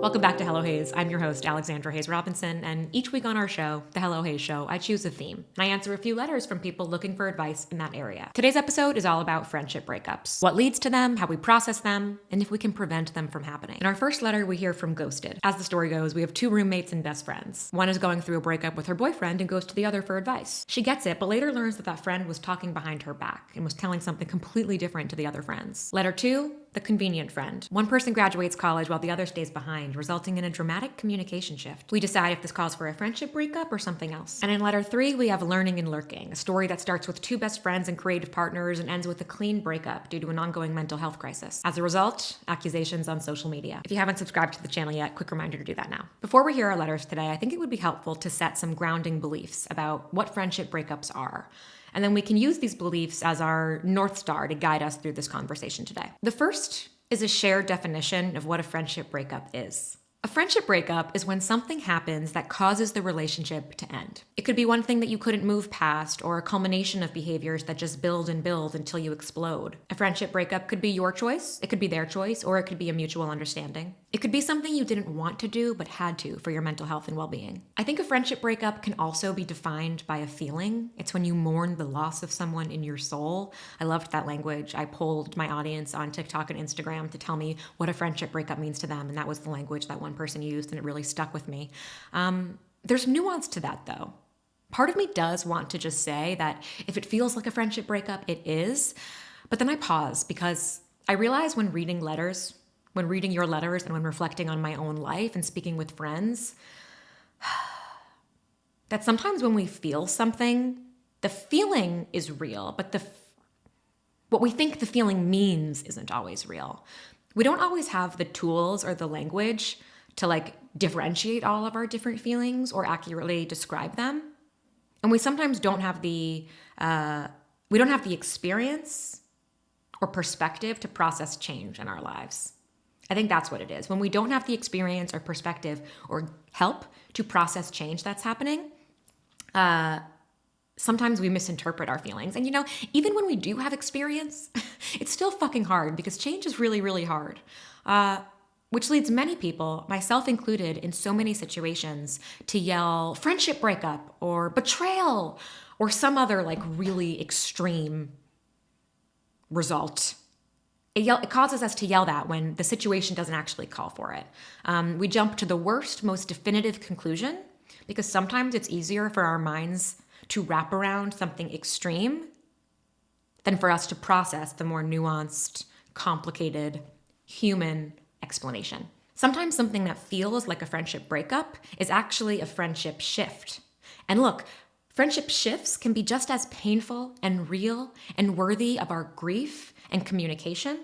Welcome back to Hello Hayes. I'm your host, Alexandra Hayes Robinson, and each week on our show, The Hello Hayes Show, I choose a theme, and I answer a few letters from people looking for advice in that area. Today's episode is all about friendship breakups, what leads to them, how we process them, and if we can prevent them from happening. In our first letter, we hear from Ghosted. As the story goes, we have two roommates and best friends. One is going through a breakup with her boyfriend and goes to the other for advice. She gets it, but later learns that that friend was talking behind her back and was telling something completely different to the other friends. Letter 2, the convenient friend. One person graduates college while the other stays behind, resulting in a dramatic communication shift. We decide if this calls for a friendship breakup or something else. And in letter 3, we have Learning and Lurking, a story that starts with two best friends and creative partners and ends with a clean breakup due to an ongoing mental health crisis. As a result, accusations on social media. If you haven't subscribed to the channel yet, quick reminder to do that now. Before we hear our letters today, I think it would be helpful to set some grounding beliefs about what friendship breakups are. And then we can use these beliefs as our North Star to guide us through this conversation today. The first is a shared definition of what a friendship breakup is. A friendship breakup is when something happens that causes the relationship to end. It could be one thing that you couldn't move past, or a culmination of behaviors that just build and build until you explode. A friendship breakup could be your choice, it could be their choice, or it could be a mutual understanding. It could be something you didn't want to do but had to for your mental health and well-being. I think a friendship breakup can also be defined by a feeling. It's when you mourn the loss of someone in your soul. I loved that language. I polled my audience on TikTok and Instagram to tell me what a friendship breakup means to them, and that was the language that one person used, and it really stuck with me. There's nuance to that, though. Part of me does want to just say that if it feels like a friendship breakup, it is. But then I pause because I realize when reading your letters and when reflecting on my own life and speaking with friends, that sometimes when we feel something, the feeling is real, but what we think the feeling means isn't always real. We don't always have the tools or the language to differentiate all of our different feelings or accurately describe them. And we sometimes don't have the experience or perspective to process change in our lives. I think that's what it is. When we don't have the experience or perspective or help to process change that's happening, sometimes we misinterpret our feelings. And even when we do have experience, it's still fucking hard because change is really, really hard. Which leads many people, myself included, in so many situations to yell friendship breakup or betrayal or some other really extreme result. It causes us to yell that when the situation doesn't actually call for it. We jump to the worst, most definitive conclusion because sometimes it's easier for our minds to wrap around something extreme than for us to process the more nuanced, complicated, human explanation. Sometimes something that feels like a friendship breakup is actually a friendship shift. And look, friendship shifts can be just as painful and real and worthy of our grief and communication,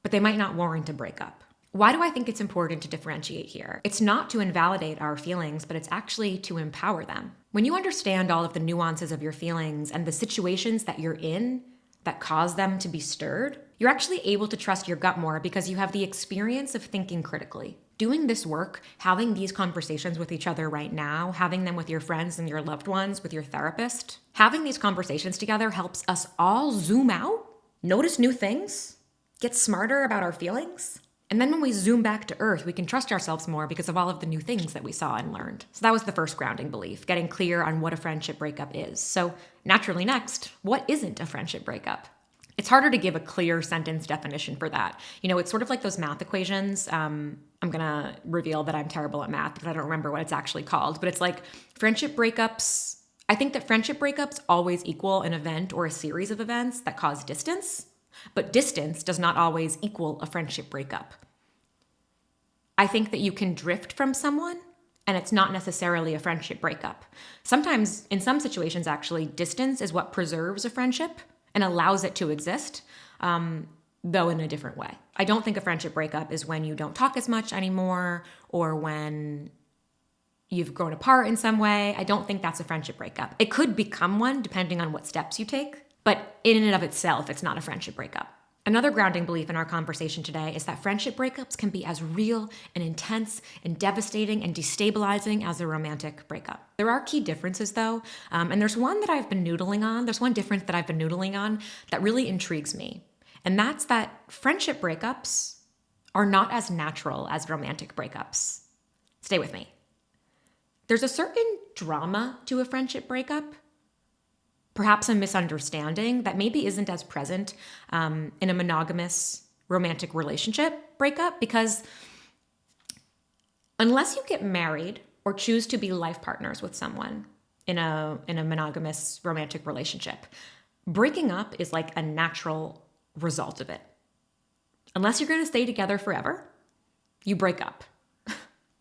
but they might not warrant a breakup. Why do I think it's important to differentiate here? It's not to invalidate our feelings, but it's actually to empower them. When you understand all of the nuances of your feelings and the situations that you're in that cause them to be stirred, you're actually able to trust your gut more because you have the experience of thinking critically. Doing this work, having these conversations with each other right now, having them with your friends and your loved ones, with your therapist, having these conversations together helps us all zoom out, notice new things, get smarter about our feelings. And then when we zoom back to earth, we can trust ourselves more because of all of the new things that we saw and learned. So that was the first grounding belief, getting clear on what a friendship breakup is. So naturally next, what isn't a friendship breakup? It's harder to give a clear sentence definition for that. It's sort of like those math equations. I'm gonna reveal that I'm terrible at math because I don't remember what it's actually called, but it's like friendship breakups. I think that friendship breakups always equal an event or a series of events that cause distance, but distance does not always equal a friendship breakup. I think that you can drift from someone and it's not necessarily a friendship breakup. Sometimes, in some situations actually, distance is what preserves a friendship and allows it to exist, though in a different way. I don't think a friendship breakup is when you don't talk as much anymore or when you've grown apart in some way. I don't think that's a friendship breakup. It could become one depending on what steps you take, but in and of itself, it's not a friendship breakup. Another grounding belief in our conversation today is that friendship breakups can be as real and intense and devastating and destabilizing as a romantic breakup. There are key differences though, and there's one that I've been noodling on. There's one difference that I've been noodling on that really intrigues me. And that's that friendship breakups are not as natural as romantic breakups. Stay with me. There's a certain drama to a friendship breakup, perhaps a misunderstanding that maybe isn't as present in a monogamous romantic relationship breakup, because unless you get married or choose to be life partners with someone in a monogamous romantic relationship, breaking up is like a natural result of it. Unless you're going to stay together forever, you break up.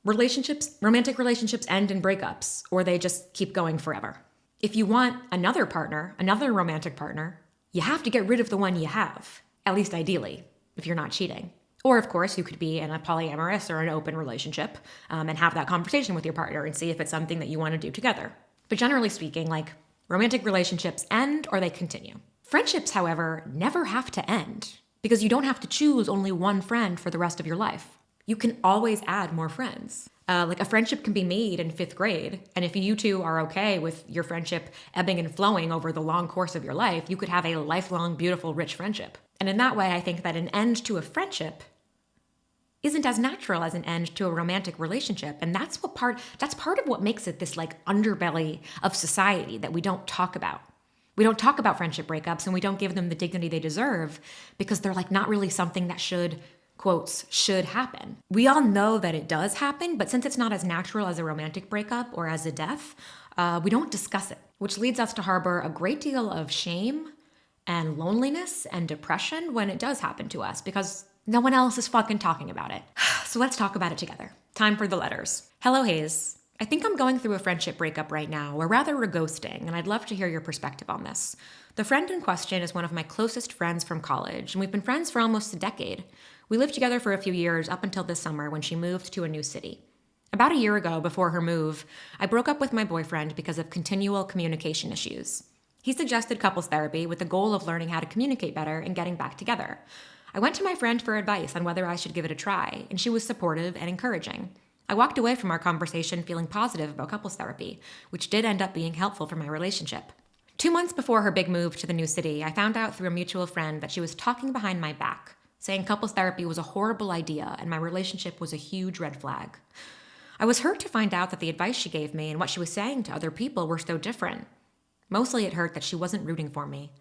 Romantic relationships end in breakups, or they just keep going forever. If you want another partner, another romantic partner, you have to get rid of the one you have, at least ideally, if you're not cheating. Or, of course, you could be in a polyamorous or an open relationship and have that conversation with your partner and see if it's something that you want to do together. But generally speaking, like, romantic relationships end or they continue. Friendships, however, never have to end because you don't have to choose only one friend for the rest of your life. You can always add more friends. Like a friendship can be made in 5th grade, and if you two are okay with your friendship ebbing and flowing over the long course of your life, you could have a lifelong, beautiful, rich friendship. And in that way, I think that an end to a friendship isn't as natural as an end to a romantic relationship. And that's part of what makes it this like underbelly of society that we don't talk about. We don't talk about friendship breakups and we don't give them the dignity they deserve because they're like not really something that should happen. We all know that it does happen, but since it's not as natural as a romantic breakup or as a death, we don't discuss it, which leads us to harbor a great deal of shame and loneliness and depression when it does happen to us because no one else is fucking talking about it. So let's talk about it together. Time for the letters. Hello, Hayes. I think I'm going through a friendship breakup right now, or rather a ghosting, and I'd love to hear your perspective on this. The friend in question is one of my closest friends from college, and we've been friends for almost a decade. We lived together for a few years up until this summer when she moved to a new city. About a year ago, before her move, I broke up with my boyfriend because of continual communication issues. He suggested couples therapy with the goal of learning how to communicate better and getting back together. I went to my friend for advice on whether I should give it a try, and she was supportive and encouraging. I walked away from our conversation feeling positive about couples therapy, which did end up being helpful for my relationship. 2 months before her big move to the new city, I found out through a mutual friend that she was talking behind my back, saying couples therapy was a horrible idea and my relationship was a huge red flag. I was hurt to find out that the advice she gave me and what she was saying to other people were so different. Mostly it hurt that she wasn't rooting for me.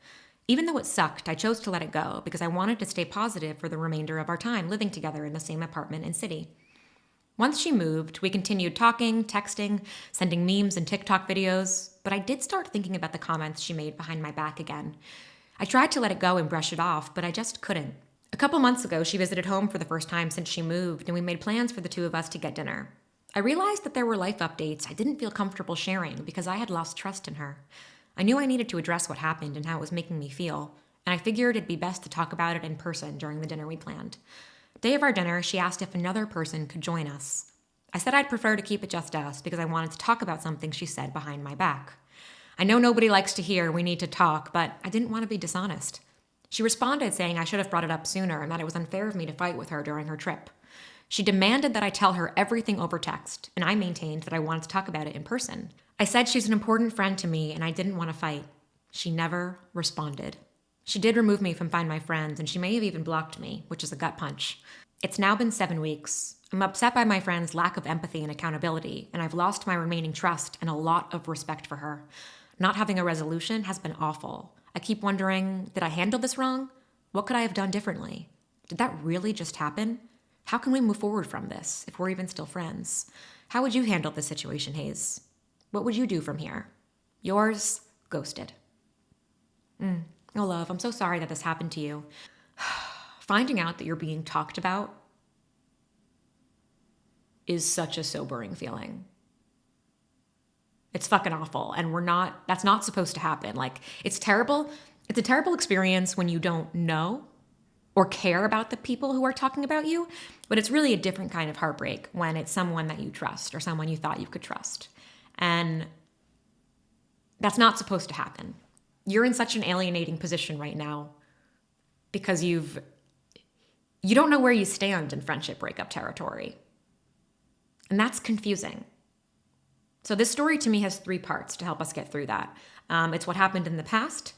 Even though it sucked, I chose to let it go because I wanted to stay positive for the remainder of our time living together in the same apartment and city. Once she moved, we continued talking, texting, sending memes and TikTok videos, but I did start thinking about the comments she made behind my back again. I tried to let it go and brush it off, but I just couldn't. A couple months ago, she visited home for the first time since she moved, and we made plans for the two of us to get dinner. I realized that there were life updates I didn't feel comfortable sharing because I had lost trust in her. I knew I needed to address what happened and how it was making me feel, and I figured it'd be best to talk about it in person during the dinner we planned. Day of our dinner, she asked if another person could join us. I said I'd prefer to keep it just us because I wanted to talk about something she said behind my back. I know nobody likes to hear we need to talk, but I didn't want to be dishonest. She responded saying I should have brought it up sooner and that it was unfair of me to fight with her during her trip. She demanded that I tell her everything over text, and I maintained that I wanted to talk about it in person. I said she's an important friend to me and I didn't want to fight. She never responded. She did remove me from Find My Friends, and she may have even blocked me, which is a gut punch. It's now been 7 weeks. I'm upset by my friend's lack of empathy and accountability, and I've lost my remaining trust and a lot of respect for her. Not having a resolution has been awful. I keep wondering, did I handle this wrong? What could I have done differently? Did that really just happen? How can we move forward from this, if we're even still friends? How would you handle this situation, Hayes? What would you do from here? Yours, Ghosted. Oh, love, I'm so sorry that this happened to you. Finding out that you're being talked about is such a sobering feeling. It's fucking awful, and that's not supposed to happen. Like, it's terrible. It's a terrible experience when you don't know or care about the people who are talking about you, but it's really a different kind of heartbreak when it's someone that you trust or someone you thought you could trust. And that's not supposed to happen. You're in such an alienating position right now because you don't know where you stand in friendship breakup territory. And that's confusing. So this story to me has 3 parts to help us get through that. It's what happened in the past,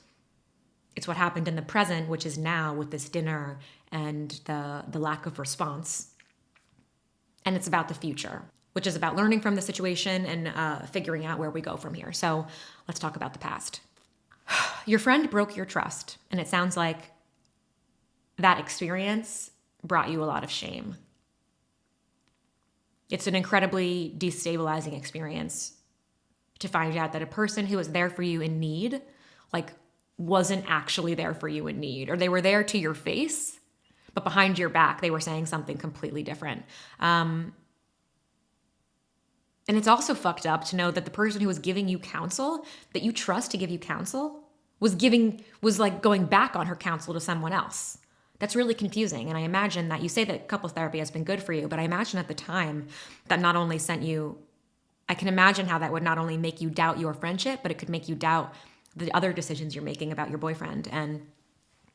It's what happened in the present, which is now with this dinner and the lack of response. And it's about the future, which is about learning from the situation and figuring out where we go from here. So let's talk about the past. Your friend broke your trust, and it sounds like that experience brought you a lot of shame. It's an incredibly destabilizing experience to find out that a person who was there for you in need, like, wasn't actually there for you in need, or they were there to your face, but behind your back, they were saying something completely different. And it's also fucked up to know that the person who was giving you counsel, that you trust to give you counsel, was like going back on her counsel to someone else. That's really confusing. And I imagine that you say that couples therapy has been good for you, but I imagine at the time that not only I can imagine how that would not only make you doubt your friendship, but it could make you doubt the other decisions you're making about your boyfriend. And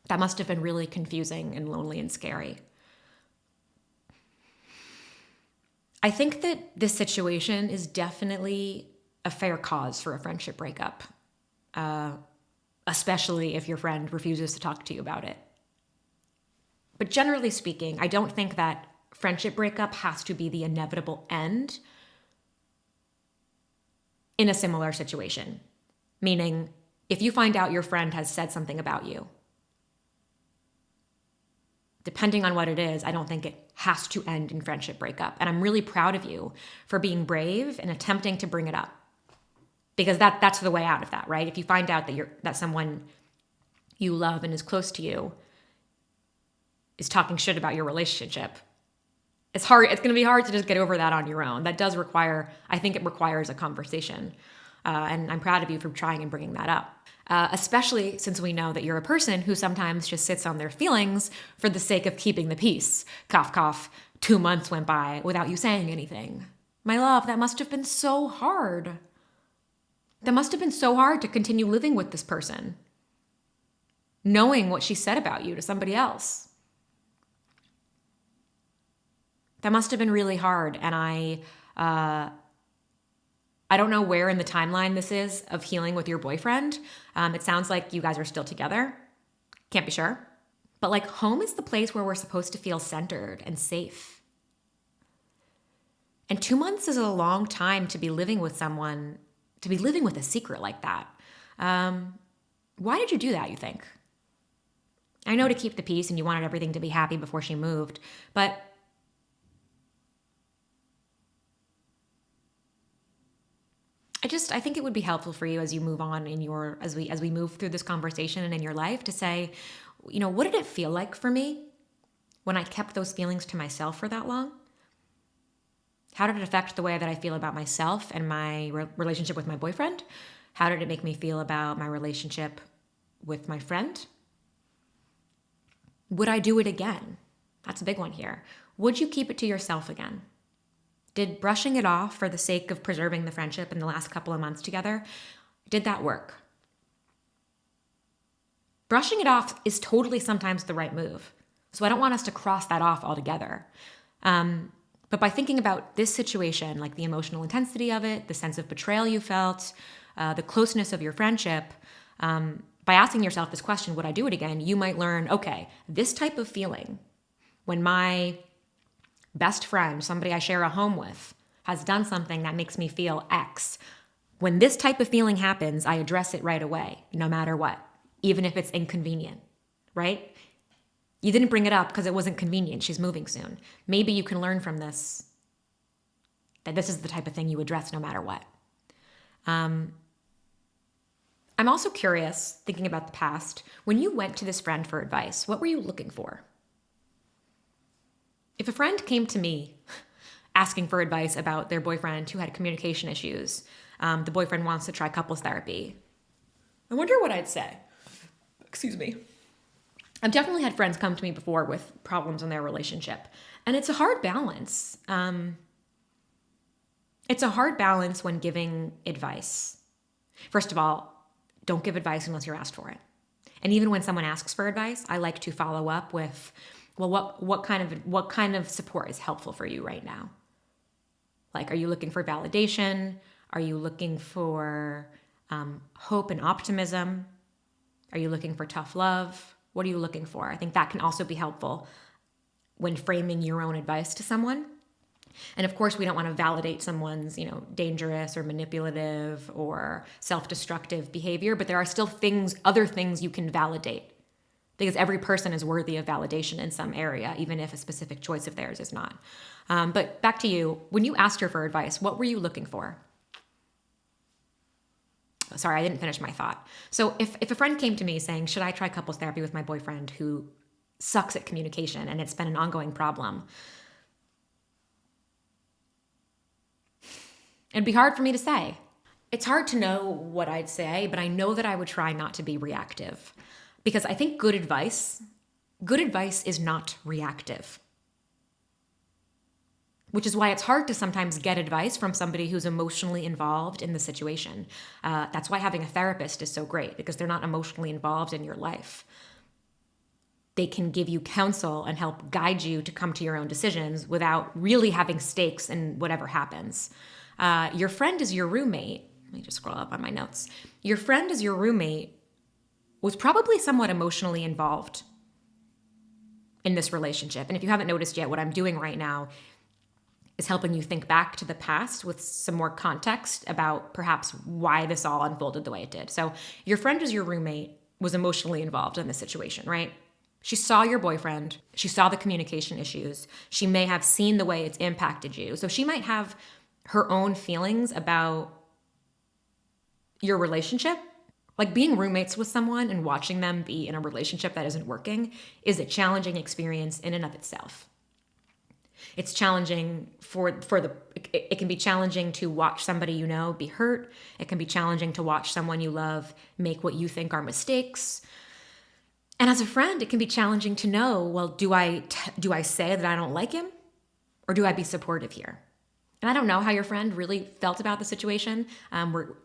that must have been really confusing and lonely and scary. I think that this situation is definitely a fair cause for a friendship breakup, especially if your friend refuses to talk to you about it. But generally speaking, I don't think that friendship breakup has to be the inevitable end in a similar situation. Meaning, if you find out your friend has said something about you, depending on what it is, I don't think it has to end in friendship breakup. And I'm really proud of you for being brave and attempting to bring it up. Because that's the way out of that, right? If you find out that someone you love and is close to you is talking shit about your relationship, it's hard. It's going to be hard to just get over that on your own. That does require, I think it requires a conversation. And I'm proud of you for trying and bringing that up. Especially since we know that you're a person who sometimes just sits on their feelings for the sake of keeping the peace. Cough, cough, 2 months went by without you saying anything. My love, that must have been so hard. That must have been so hard to continue living with this person, knowing what she said about you to somebody else. That must have been really hard. And I don't know where in the timeline this is of healing with your boyfriend. It sounds like you guys are still together. Can't be sure. But like, home is the place where we're supposed to feel centered and safe. And 2 months is a long time to be living with someone, to be living with a secret like that. Why did you do that, you think? I know to keep the peace and you wanted everything to be happy before she moved, but I think it would be helpful for you as you move on as we move through this conversation and in your life to say, what did it feel like for me when I kept those feelings to myself for that long? How did it affect the way that I feel about myself and my relationship with my boyfriend? How did it make me feel about my relationship with my friend? Would I do it again? That's a big one here. Would you keep it to yourself again? Did brushing it off for the sake of preserving the friendship in the last couple of months together, did that work? Brushing it off is totally sometimes the right move. So I don't want us to cross that off altogether. But by thinking about this situation, like the emotional intensity of it, the sense of betrayal you felt, the closeness of your friendship, by asking yourself this question, would I do it again? You might learn, okay, this type of feeling, when my best friend, somebody I share a home with, has done something that makes me feel X. When this type of feeling happens, I address it right away, no matter what, even if it's inconvenient, right? You didn't bring it up because it wasn't convenient. She's moving soon. Maybe you can learn from this that this is the type of thing you address no matter what. I'm also curious, thinking about the past, when you went to this friend for advice, what were you looking for? If a friend came to me asking for advice about their boyfriend who had communication issues, the boyfriend wants to try couples therapy, I wonder what I'd say. Excuse me. I've definitely had friends come to me before with problems in their relationship, and it's a hard balance. It's a hard balance when giving advice. First of all, don't give advice unless you're asked for it. And even when someone asks for advice, I like to follow up with, well, what kind of support is helpful for you right now? Like, are you looking for validation? Are you looking for hope and optimism? Are you looking for tough love? What are you looking for? I think that can also be helpful when framing your own advice to someone. And of course, we don't want to validate someone's, dangerous or manipulative or self-destructive behavior, but there are still other things you can validate, because every person is worthy of validation in some area, even if a specific choice of theirs is not. But back to you, when you asked her for advice, what were you looking for? Sorry, I didn't finish my thought. So if a friend came to me saying, should I try couples therapy with my boyfriend who sucks at communication and it's been an ongoing problem, it'd be hard for me to say. It's hard to know what I'd say, but I know that I would try not to be reactive, because I think good advice is not reactive. Which is why it's hard to sometimes get advice from somebody who's emotionally involved in the situation. That's why having a therapist is so great, because they're not emotionally involved in your life. They can give you counsel and help guide you to come to your own decisions without really having stakes in whatever happens. Your friend is your roommate. Let me just scroll up on my notes. Your friend is your roommate was probably somewhat emotionally involved in this relationship. And if you haven't noticed yet, what I'm doing right now is helping you think back to the past with some more context about perhaps why this all unfolded the way it did. So your friend as your roommate was emotionally involved in this situation, right? She saw your boyfriend. She saw the communication issues. She may have seen the way it's impacted you. So she might have her own feelings about your relationship. Like, being roommates with someone and watching them be in a relationship that isn't working is a challenging experience in and of itself. It's challenging it can be challenging to watch somebody you know be hurt. It can be challenging to watch someone you love make what you think are mistakes. And as a friend, it can be challenging to know, well, do I say that I don't like him, or do I be supportive here? And I don't know how your friend really felt about the situation.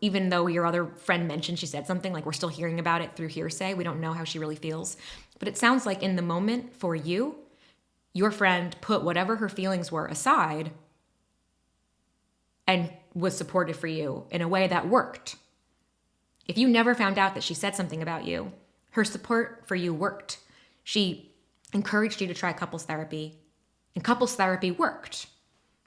Even though your other friend mentioned she said something, like, we're still hearing about it through hearsay. We don't know how she really feels. But it sounds like in the moment for you, your friend put whatever her feelings were aside and was supportive for you in a way that worked. If you never found out that she said something about you, her support for you worked. She encouraged you to try couples therapy, and couples therapy worked.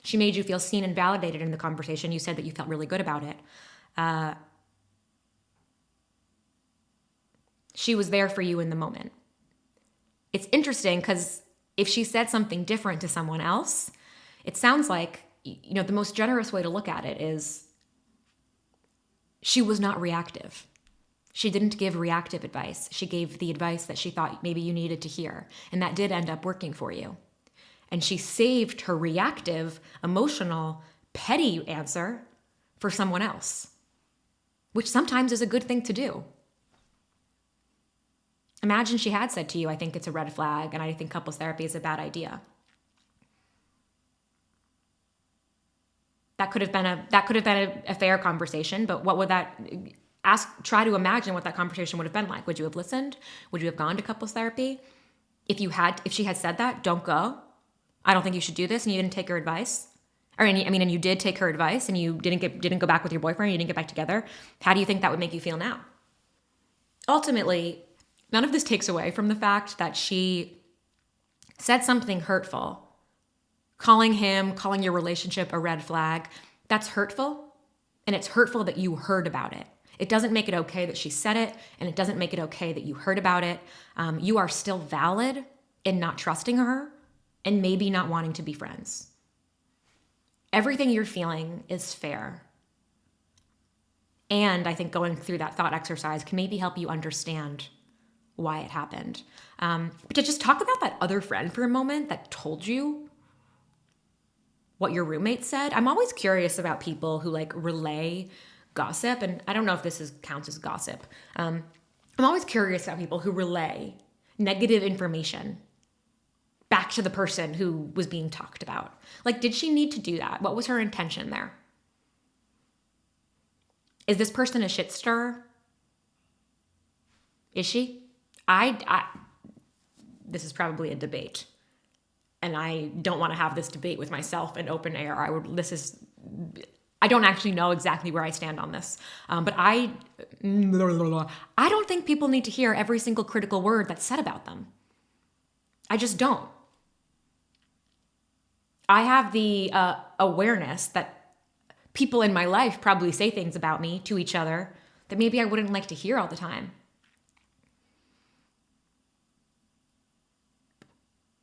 She made you feel seen and validated in the conversation. You said that you felt really good about it. She was there for you in the moment. It's interesting because if she said something different to someone else, it sounds like, the most generous way to look at it is she was not reactive. She didn't give reactive advice. She gave the advice that she thought maybe you needed to hear. And that did end up working for you. And she saved her reactive, emotional, petty answer for someone else, which sometimes is a good thing to do. Imagine she had said to you, I think it's a red flag, and I think couples therapy is a bad idea. That could have been a fair conversation, but what would try to imagine what that conversation would have been like. Would you have listened? Would you have gone to couples therapy? If she had said that, don't go. I don't think you should do this, and you didn't take her advice. And you did take her advice, and you didn't go back with your boyfriend, you didn't get back together. How do you think that would make you feel now? Ultimately, none of this takes away from the fact that she said something hurtful. Calling your relationship a red flag, that's hurtful, and it's hurtful that you heard about it. It doesn't make it okay that she said it, and it doesn't make it okay that you heard about it. You are still valid in not trusting her and maybe not wanting to be friends. Everything you're feeling is fair. And I think going through that thought exercise can maybe help you understand why it happened. But to just talk about that other friend for a moment that told you what your roommate said. I'm always curious about people who relay gossip, and I don't know if this counts as gossip. I'm always curious about people who relay negative information back to the person who was being talked about. Did she need to do that? What was her intention there? Is this person a shit stirrer? Is she? This is probably a debate, and I don't want to have this debate with myself in open air. I don't actually know exactly where I stand on this, but I I don't think people need to hear every single critical word that's said about them. I just don't. I have the awareness that people in my life probably say things about me to each other that maybe I wouldn't like to hear all the time.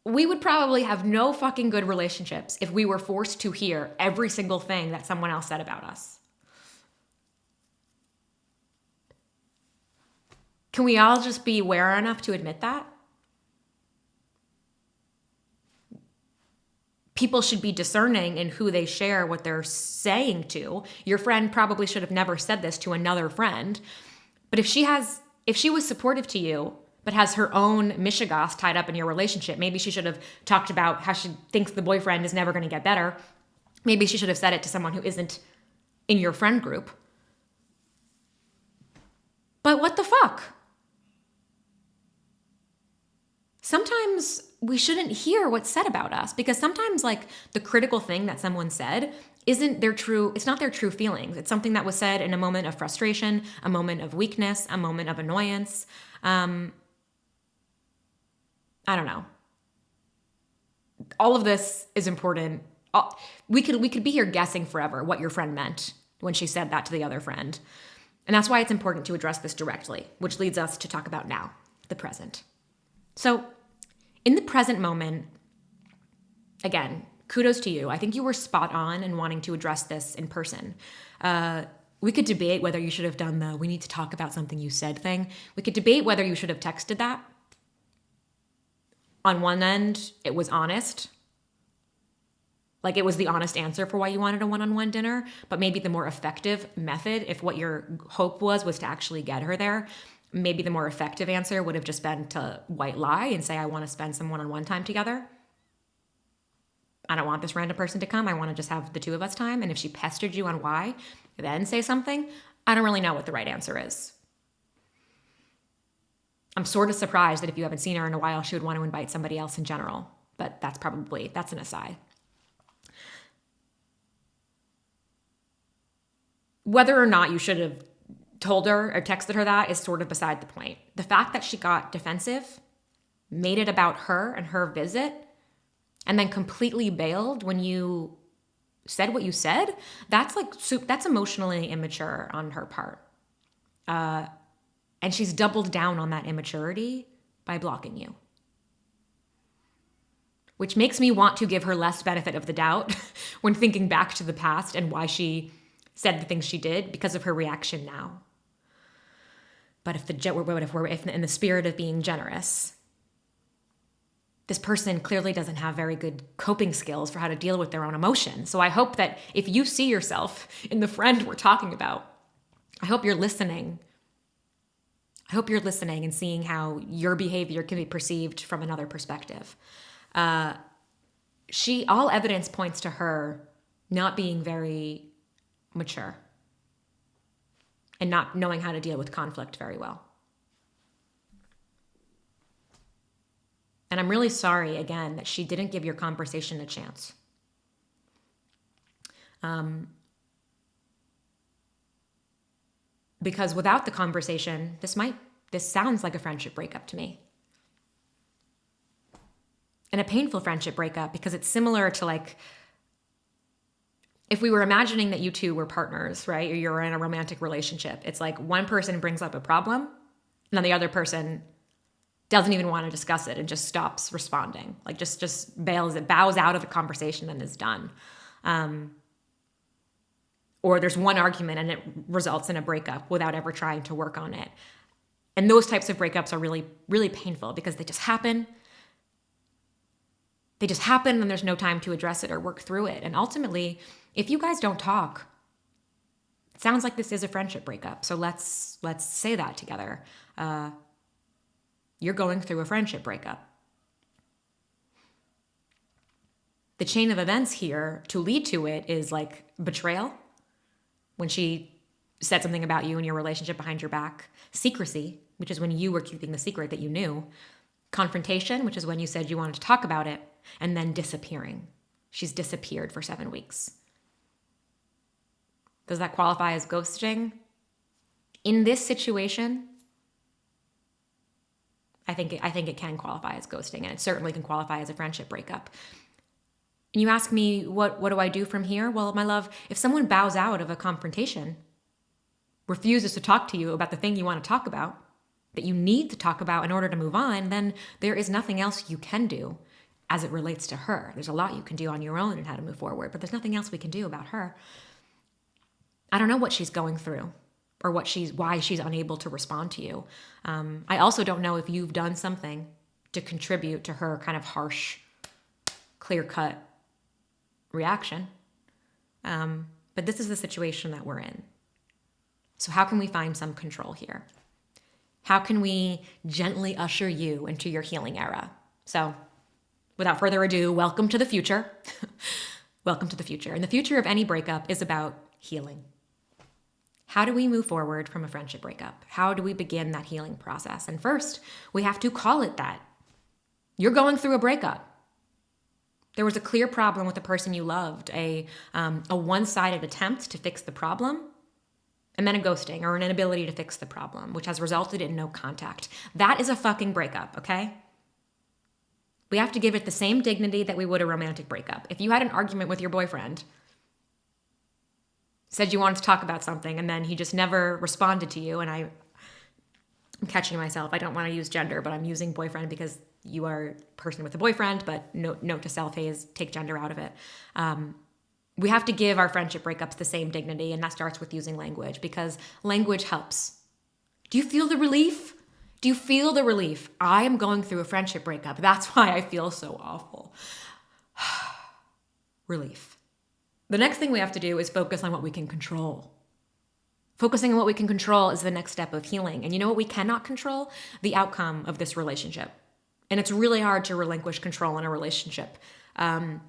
We would probably have no fucking good relationships if we were forced to hear every single thing that someone else said about us. Can we all just be aware enough to admit that? People should be discerning in who they share what they're saying to. Your friend probably should have never said this to another friend. But if she was supportive to you, but has her own mishigas tied up in your relationship, maybe she should have talked about how she thinks the boyfriend is never going to get better. Maybe she should have said it to someone who isn't in your friend group. But what the fuck? Sometimes we shouldn't hear what's said about us, because sometimes like the critical thing that someone said it's not their true feelings. It's something that was said in a moment of frustration, a moment of weakness, a moment of annoyance. I don't know. All of this is important. We could be here guessing forever what your friend meant when she said that to the other friend. And that's why it's important to address this directly, which leads us to talk about now, the present. So in the present moment, again, kudos to you. I think you were spot on in wanting to address this in person. We could debate whether you should have done the "we need to talk about something you said" thing. We could debate whether you should have texted that. On one end, it was honest. Like, it was the honest answer for why you wanted a one-on-one dinner, but maybe the more effective method, if what your hope was to actually get her there, maybe the more effective answer would have just been to white lie and say, I want to spend some one-on-one time together. I don't want this random person to come. I want to just have the two of us time. And if she pestered you on why, then say something. I don't really know what the right answer is. I'm sort of surprised that if you haven't seen her in a while, she would want to invite somebody else in general. But that's an aside. Whether or not you should have told her or texted her that is sort of beside the point. The fact that she got defensive, made it about her and her visit, and then completely bailed when you said what you said, that's emotionally immature on her part. And she's doubled down on that immaturity by blocking you. Which makes me want to give her less benefit of the doubt when thinking back to the past and why she said the things she did because of her reaction now. But if in the spirit of being generous, this person clearly doesn't have very good coping skills for how to deal with their own emotions. So I hope that if you see yourself in the friend we're talking about, I hope you're listening. I hope you're listening and seeing how your behavior can be perceived from another perspective. All evidence points to her not being very mature and not knowing how to deal with conflict very well. And I'm really sorry, again, that she didn't give your conversation a chance. Because without the conversation, this sounds like a friendship breakup to me. And a painful friendship breakup, because it's similar to like, if we were imagining that you two were partners, right? Or you're in a romantic relationship. It's like one person brings up a problem and then the other person doesn't even want to discuss it and just stops responding. Like just bows out of the conversation and is done. Or there's one argument and it results in a breakup without ever trying to work on it. And those types of breakups are really, really painful because they just happen. They just happen and there's no time to address it or work through it. And ultimately, if you guys don't talk, it sounds like this is a friendship breakup. So let's say that together. You're going through a friendship breakup. The chain of events here to lead to it is like betrayal, when she said something about you and your relationship behind your back. Secrecy, which is when you were keeping the secret that you knew. Confrontation, which is when you said you wanted to talk about it. And then disappearing. She's disappeared for 7 weeks. Does that qualify as ghosting? In this situation, I think it can qualify as ghosting, and it certainly can qualify as a friendship breakup. And you ask me, what do I do from here? Well, my love, if someone bows out of a confrontation, refuses to talk to you about the thing you want to talk about, that you need to talk about in order to move on, then there is nothing else you can do as it relates to her. There's a lot you can do on your own and how to move forward, but there's nothing else we can do about her. I don't know what she's going through or why she's unable to respond to you. I also don't know if you've done something to contribute to her kind of harsh, clear-cut reaction. But this is the situation that we're in. So how can we find some control here? How can we gently usher you into your healing era? So without further ado, welcome to the future. Welcome to the future. And the future of any breakup is about healing. How do we move forward from a friendship breakup? How do we begin that healing process? And first, we have to call it that. You're going through a breakup. There was a clear problem with the person you loved, a one-sided attempt to fix the problem, and then a ghosting or an inability to fix the problem, which has resulted in no contact. That is a fucking breakup, okay? We have to give it the same dignity that we would a romantic breakup. If you had an argument with your boyfriend, said you wanted to talk about something, and then he just never responded to you, and I'm catching myself. I don't want to use gender, but I'm using boyfriend because you are a person with a boyfriend, but note to self, Hayes, take gender out of it. We have to give our friendship breakups the same dignity, and that starts with using language, because language helps. Do you feel the relief? Do you feel the relief? I am going through a friendship breakup. That's why I feel so awful. Relief. The next thing we have to do is focus on what we can control. Focusing on what we can control is the next step of healing. And you know what we cannot control? The outcome of this relationship. And it's really hard to relinquish control in a relationship. When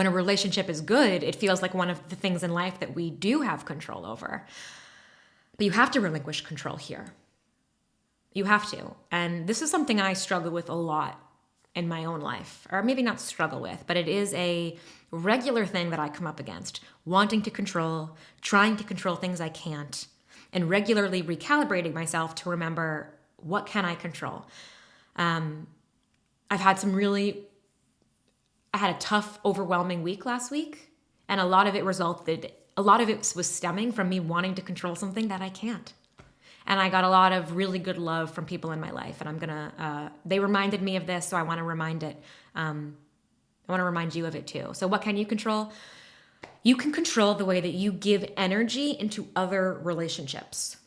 a relationship is good, it feels like one of the things in life that we do have control over. But you have to relinquish control here. You have to. And this is something I struggle with a lot in my own life, or maybe not struggle with, but it is a regular thing that I come up against, wanting to control, trying to control things I can't, and regularly recalibrating myself to remember, what can I control? I had a tough, overwhelming week last week, and a lot of it was stemming from me wanting to control something that I can't. And I got a lot of really good love from people in my life. And they reminded me of this, so I want to remind you of it too. So what can you control? You can control the way that you give energy into other relationships.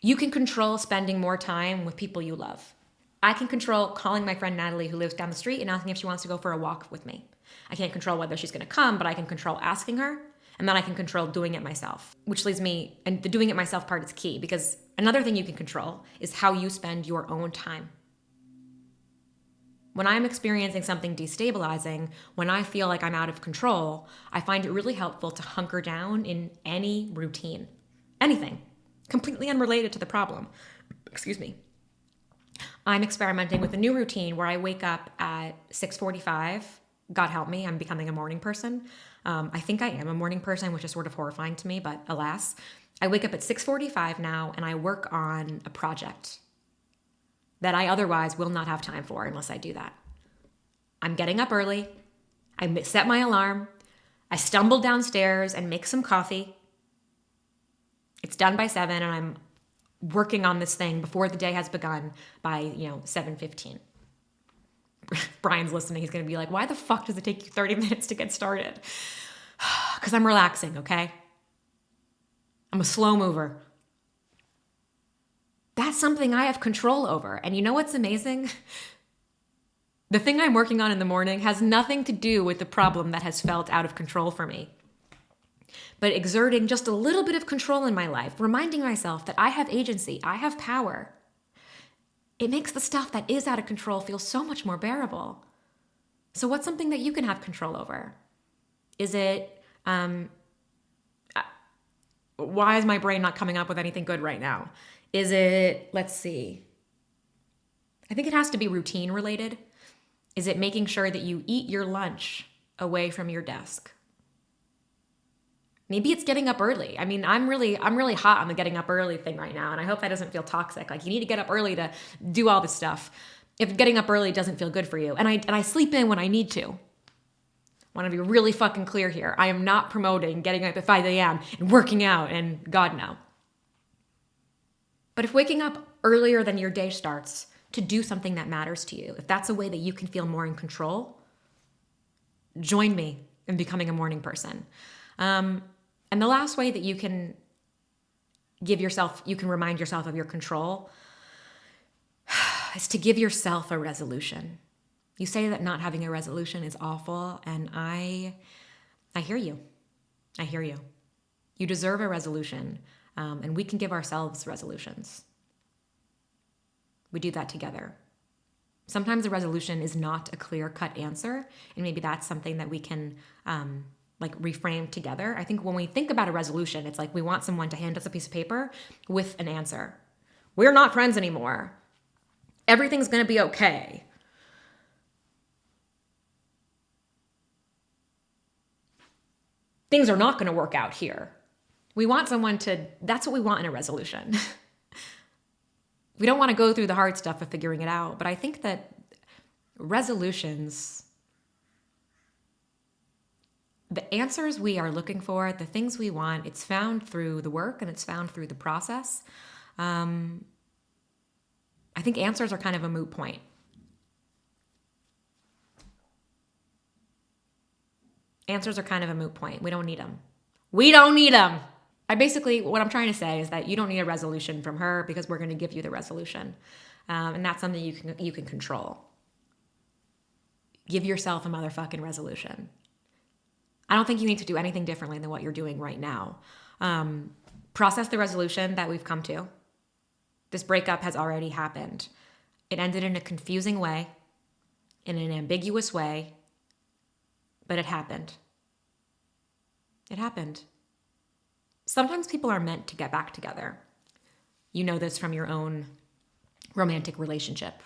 You can control spending more time with people you love. I can control calling my friend Natalie, who lives down the street, and asking if she wants to go for a walk with me. I can't control whether she's going to come, but I can control asking her. And then I can control doing it myself, which leads me, and the doing it myself part is key, because another thing you can control is how you spend your own time. When I'm experiencing something destabilizing, when I feel like I'm out of control, I find it really helpful to hunker down in any routine, anything, completely unrelated to the problem. Excuse me. I'm experimenting with a new routine where I wake up at 6:45. God help me, I'm becoming a morning person. I think I am a morning person, which is sort of horrifying to me, but alas. I wake up at 6:45 now, and I work on a project that I otherwise will not have time for unless I do that. I'm getting up early. I set my alarm. I stumble downstairs and make some coffee. It's done by 7, and I'm working on this thing before the day has begun by, 7:15. Brian's listening. He's going to be like, why the fuck does it take you 30 minutes to get started? Because I'm relaxing, okay? I'm a slow mover. That's something I have control over. And you know what's amazing? The thing I'm working on in the morning has nothing to do with the problem that has felt out of control for me. But exerting just a little bit of control in my life, reminding myself that I have agency, I have power, it makes the stuff that is out of control feel so much more bearable. So what's something that you can have control over? Is it, why is my brain not coming up with anything good right now? Is it, let's see. I think it has to be routine related. Is it making sure that you eat your lunch away from your desk? Maybe it's getting up early. I mean, I'm really hot on the getting up early thing right now, and I hope that doesn't feel toxic. Like, you need to get up early to do all this stuff. If getting up early doesn't feel good for you, and I sleep in when I need to. I want to be really fucking clear here. I am not promoting getting up at 5 a.m. and working out, and God no. But if waking up earlier than your day starts to do something that matters to you, if that's a way that you can feel more in control, join me in becoming a morning person. And the last way that you can remind yourself of your control is to give yourself a resolution. You say that not having a resolution is awful, and I hear you. I hear you. You deserve a resolution, and we can give ourselves resolutions. We do that together. Sometimes a resolution is not a clear-cut answer, and maybe that's something that we can reframe together. I think when we think about a resolution, it's like we want someone to hand us a piece of paper with an answer. We're not friends anymore. Everything's going to be okay. Things are not going to work out here. We want someone that's what we want in a resolution. We don't want to go through the hard stuff of figuring it out, but I think that resolutions, the answers we are looking for, the things we want, it's found through the work and it's found through the process. I think answers are kind of a moot point. Answers are kind of a moot point. We don't need them. We don't need them. What I'm trying to say is that you don't need a resolution from her because we're going to give you the resolution. And that's something you can control. Give yourself a motherfucking resolution. I don't think you need to do anything differently than what you're doing right now. Process the resolution that we've come to. This breakup has already happened. It ended in a confusing way, in an ambiguous way, but it happened. It happened. Sometimes people are meant to get back together. You know this from your own romantic relationship.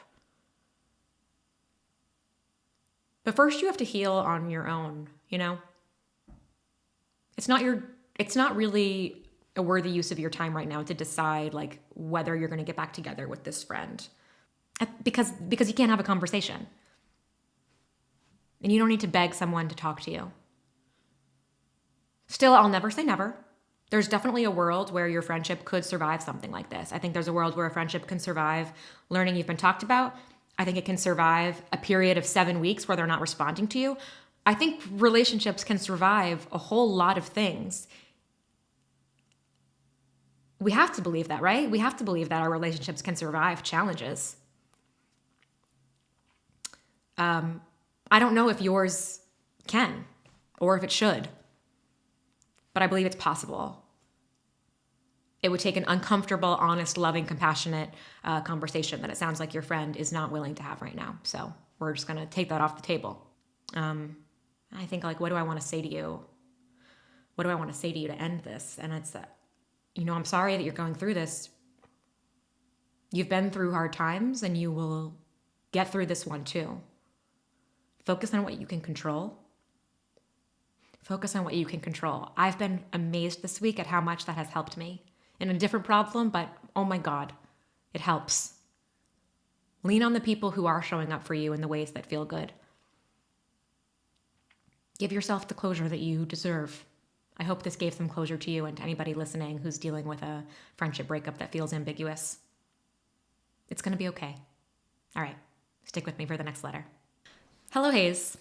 But first you have to heal on your own, you know? It's not really a worthy use of your time right now to decide whether you're going to get back together with this friend. Because you can't have a conversation. And you don't need to beg someone to talk to you. Still, I'll never say never. There's definitely a world where your friendship could survive something like this. I think there's a world where a friendship can survive learning you've been talked about. I think it can survive a period of 7 weeks where they're not responding to you. I think relationships can survive a whole lot of things. We have to believe that, right? We have to believe that our relationships can survive challenges. I don't know if yours can or if it should, but I believe it's possible. It would take an uncomfortable, honest, loving, compassionate conversation that it sounds like your friend is not willing to have right now. So we're just going to take that off the table. I think what do I want to say to you? What do I want to say to you to end this? And it's that, I'm sorry that you're going through this. You've been through hard times and you will get through this one too. Focus on what you can control. Focus on what you can control. I've been amazed this week at how much that has helped me. In a different problem, but oh my God, it helps. Lean on the people who are showing up for you in the ways that feel good. Give yourself the closure that you deserve. I hope this gave some closure to you and to anybody listening who's dealing with a friendship breakup that feels ambiguous. It's going to be okay. All right, stick with me for the next letter. Hello, Hayes.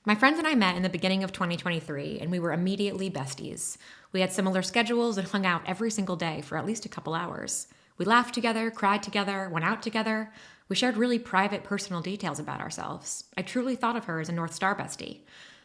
My friends and I met in the beginning of 2023, and we were immediately besties. We had similar schedules and hung out every single day for at least a couple hours. We laughed together, cried together, went out together. We shared really private, personal details about ourselves. I truly thought of her as a North Star bestie.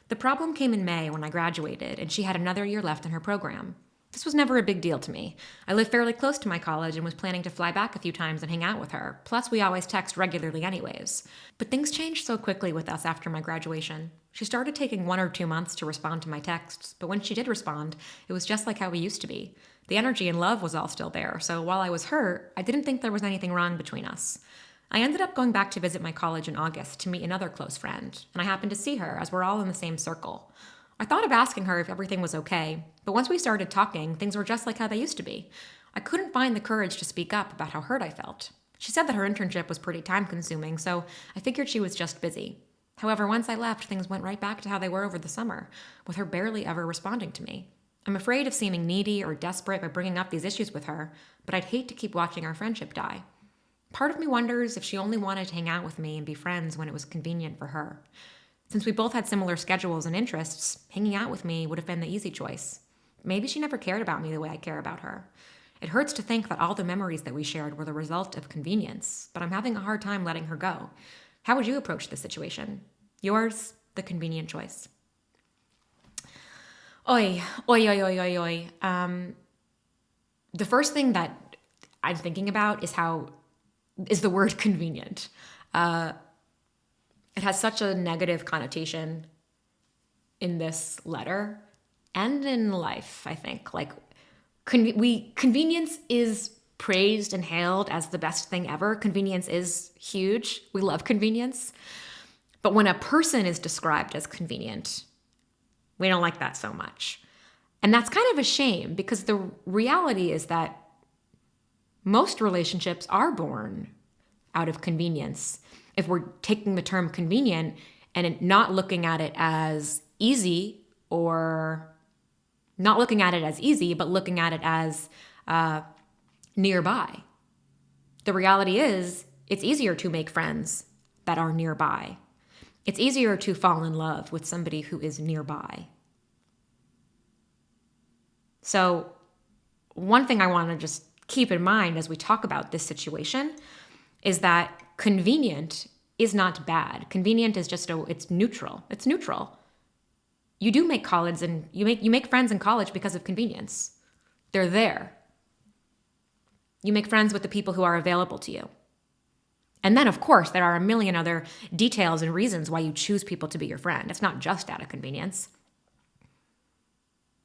The problem came in May when I graduated, and she had another year left in her program. This was never a big deal to me. I live fairly close to my college and was planning to fly back a few times and hang out with her. Plus, we always text regularly anyways. But things changed so quickly with us after my graduation. She started taking 1 or 2 months to respond to my texts, but when she did respond, it was just like how we used to be. The energy and love was all still there, so while I was hurt, I didn't think there was anything wrong between us. I ended up going back to visit my college in August to meet another close friend, and I happened to see her as we're all in the same circle. I thought of asking her if everything was okay, but once we started talking, things were just like how they used to be. I couldn't find the courage to speak up about how hurt I felt. She said that her internship was pretty time consuming, so I figured she was just busy. However, once I left, things went right back to how they were over the summer, with her barely ever responding to me. I'm afraid of seeming needy or desperate by bringing up these issues with her, but I'd hate to keep watching our friendship die. Part of me wonders if she only wanted to hang out with me and be friends when it was convenient for her. Since we both had similar schedules and interests, hanging out with me would have been the easy choice. Maybe she never cared about me the way I care about her. It hurts to think that all the memories that we shared were the result of convenience, but I'm having a hard time letting her go. How would you approach this situation? Yours, the convenient choice. Oi, oi, oi, oi, oi, oi. The first thing that I'm thinking about is the word convenient. It has such a negative connotation in this letter and in life, I think. Like, convenience is praised and hailed as the best thing ever. Convenience is huge. We love convenience. But when a person is described as convenient, we don't like that so much. And that's kind of a shame, because the reality is that most relationships are born out of convenience. If we're taking the term convenient and not looking at it as easy, or not looking at it as easy, but looking at it as nearby. The reality is, it's easier to make friends that are nearby. It's easier to fall in love with somebody who is nearby. So, one thing I want to just keep in mind as we talk about this situation is that convenient is not bad. Convenient is just it's neutral. It's neutral. You do make college and you make friends in college because of convenience. They're there. You make friends with the people who are available to you. And then, of course, there are a million other details and reasons why you choose people to be your friend. It's not just out of convenience.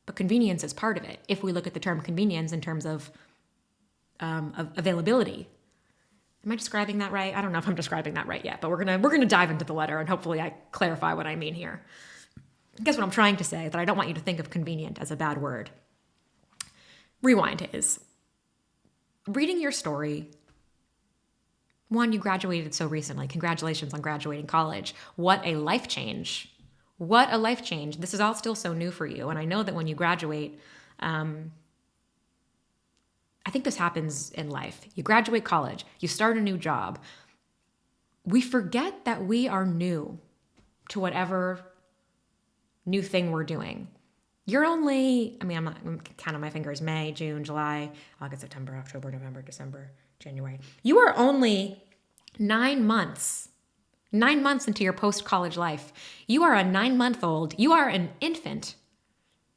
But convenience is part of it, if we look at the term convenience in terms of availability. Am I describing that right? I don't know if I'm describing that right yet, but we're gonna dive into the letter, and hopefully I clarify what I mean here. I guess what I'm trying to say is that I don't want you to think of convenient as a bad word. Rewind is, reading your story, one, you graduated so recently. Congratulations on graduating college. What a life change. What a life change. This is all still so new for you. And I know that when you graduate, I think this happens in life. You graduate college, you start a new job. We forget that we are new to whatever new thing we're doing. I'm counting my fingers, May, June, July, August, September, October, November, December, January. You are only 9 months into your post-college life. You are a 9-month-old. You are an infant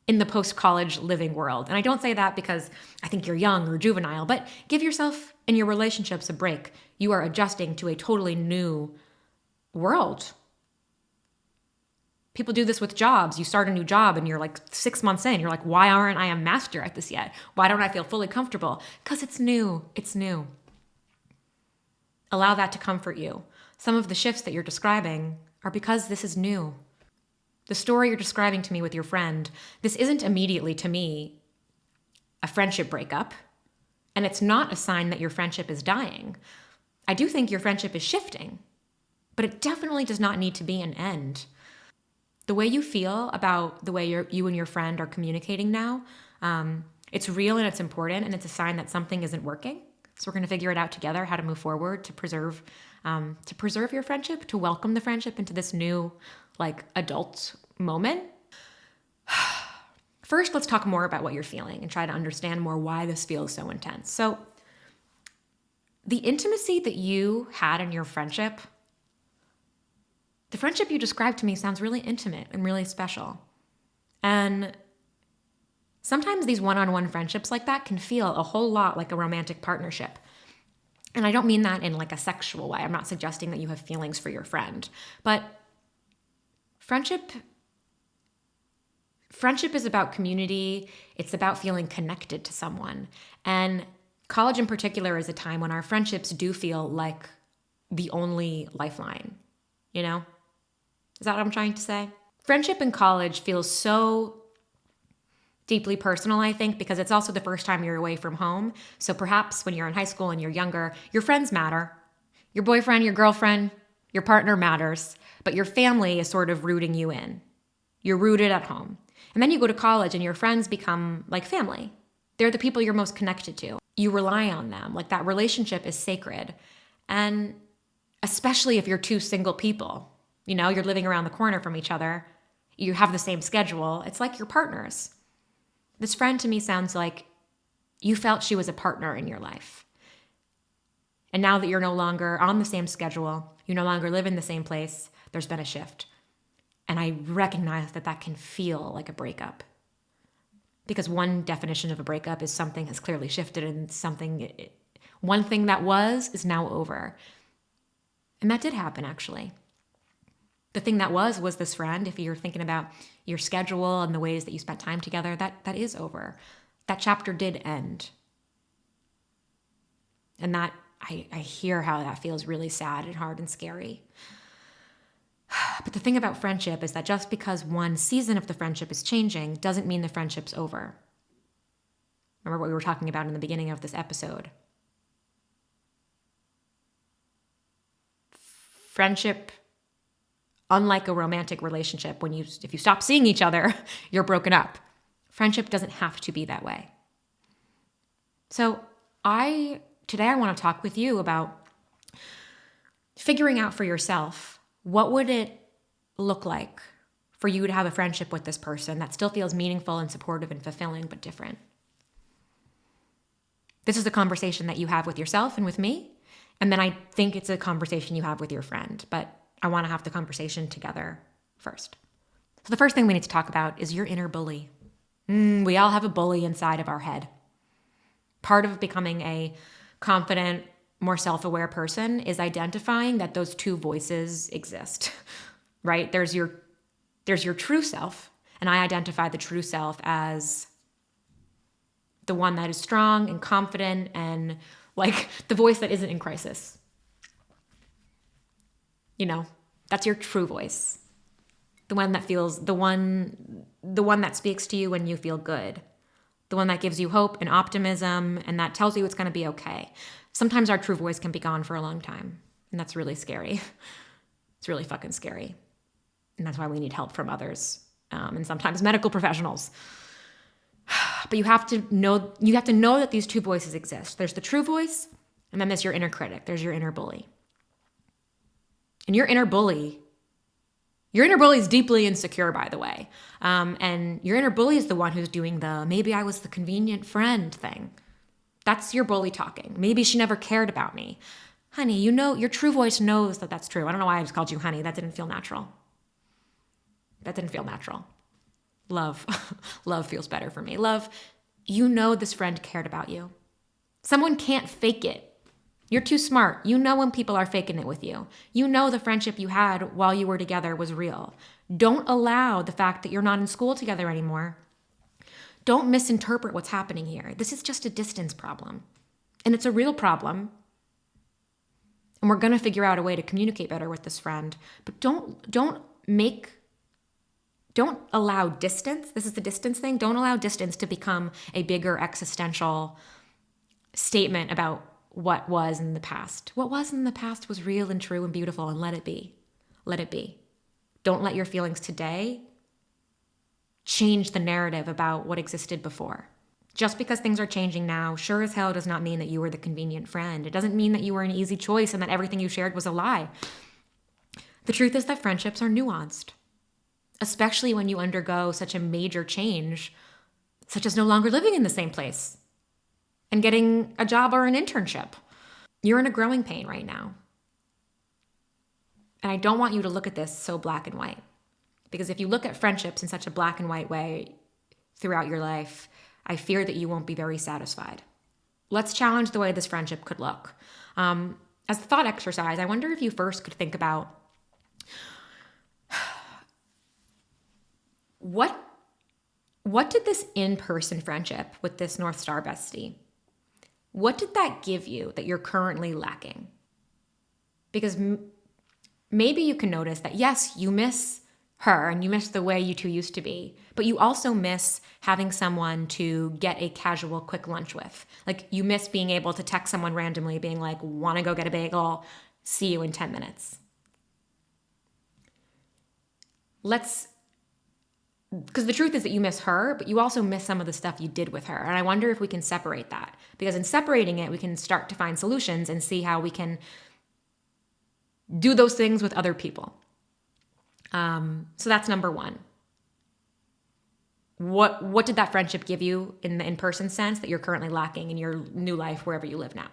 in the post-college living world. And I don't say that because I think you're young or juvenile, but give yourself and your relationships a break. You are adjusting to a totally new world. People do this with jobs. You start a new job and you're like 6 months in. You're like, why aren't I a master at this yet? Why don't I feel fully comfortable? Because it's new. It's new. Allow that to comfort you. Some of the shifts that you're describing are because this is new. The story you're describing to me with your friend, this isn't immediately to me a friendship breakup, and it's not a sign that your friendship is dying. I do think your friendship is shifting, but it definitely does not need to be an end. The way you feel about the way you and your friend are communicating now, it's real and it's important, and it's a sign that something isn't working. So we're going to figure it out together, how to move forward to preserve your friendship, to welcome the friendship into this new, adult moment. First, let's talk more about what you're feeling and try to understand more why this feels so intense. So the intimacy that you had in your friendship, the friendship you described to me sounds really intimate and really special. And sometimes these one-on-one friendships like that can feel a whole lot like a romantic partnership. And I don't mean that in a sexual way. I'm not suggesting that you have feelings for your friend. But friendship is about community. It's about feeling connected to someone. And college in particular is a time when our friendships do feel like the only lifeline, you know? Is that what I'm trying to say? Friendship in college feels so deeply personal, I think, because it's also the first time you're away from home. So perhaps when you're in high school and you're younger, your friends matter. Your boyfriend, your girlfriend, your partner matters, but your family is sort of rooting you in. You're rooted at home. And then you go to college and your friends become like family. They're the people you're most connected to. You rely on them. Like that relationship is sacred. And especially if you're two single people, you're living around the corner from each other, you have the same schedule. It's like you're partners. This friend to me sounds like you felt she was a partner in your life. And now that you're no longer on the same schedule, you no longer live in the same place, there's been a shift. And I recognize that that can feel like a breakup. Because one definition of a breakup is something has clearly shifted and one thing that is now over. And that did happen, actually. The thing that was this friend. If you're thinking about your schedule and the ways that you spent time together, that is over. That chapter did end. And that I hear how that feels really sad and hard and scary. But the thing about friendship is that just because one season of the friendship is changing doesn't mean the friendship's over. Remember what we were talking about in the beginning of this episode. Friendship, unlike a romantic relationship, if you stop seeing each other, you're broken up. Friendship doesn't have to be that way. So today I want to talk with you about figuring out for yourself, what would it look like for you to have a friendship with this person that still feels meaningful and supportive and fulfilling, but different? This is a conversation that you have with yourself and with me. And then I think it's a conversation you have with your friend, but I want to have the conversation together first. So the first thing we need to talk about is your inner bully. We all have a bully inside of our head. Part of becoming a confident, more self-aware person is identifying that those two voices exist, right? There's your true self, and I identify the true self as the one that is strong and confident and like the voice that isn't in crisis. That's your true voice. The one that speaks to you when you feel good. The one that gives you hope and optimism and that tells you it's going to be okay. Sometimes our true voice can be gone for a long time, and that's really scary. It's really fucking scary. And that's why we need help from others, and sometimes medical professionals. But you have to know that these two voices exist. There's the true voice, and then there's your inner critic. There's your inner bully. And your inner bully is deeply insecure, by the way. And your inner bully is the one who's doing the maybe I was the convenient friend thing. That's your bully talking. Maybe she never cared about me. Honey, your true voice knows that that's true. I don't know why I just called you honey. That didn't feel natural. Love. Love feels better for me. Love, this friend cared about you. Someone can't fake it. You're too smart. When people are faking it with you. The friendship you had while you were together was real. Don't allow the fact that you're not in school together anymore. Don't misinterpret what's happening here. This is just a distance problem. And it's a real problem. And we're going to figure out a way to communicate better with this friend. But don't allow distance. This is the distance thing. Don't allow distance to become a bigger existential statement about what was in the past. What was in the past was real and true and beautiful, and let it be. Let it be. Don't let your feelings today change the narrative about what existed before. Just because things are changing now, sure as hell does not mean that you were the convenient friend. It doesn't mean that you were an easy choice and that everything you shared was a lie. The truth is that friendships are nuanced, especially when you undergo such a major change, such as no longer living in the same place and getting a job or an internship. You're in a growing pain right now. And I don't want you to look at this so black and white. Because if you look at friendships in such a black and white way throughout your life, I fear that you won't be very satisfied. Let's challenge the way this friendship could look. As a thought exercise, I wonder if you first could think about what did this in-person friendship with this North Star bestie, what did that give you that you're currently lacking? Because maybe you can notice that, yes, you miss her and you miss the way you two used to be, but you also miss having someone to get a casual, quick lunch with. Like you miss being able to text someone randomly being like, want to go get a bagel? See you in 10 minutes. Because the truth is that you miss her, but you also miss some of the stuff you did with her. And I wonder if we can separate that. Because in separating it, we can start to find solutions and see how we can do those things with other people. So that's number one. What did that friendship give you in the in-person sense that you're currently lacking in your new life wherever you live now?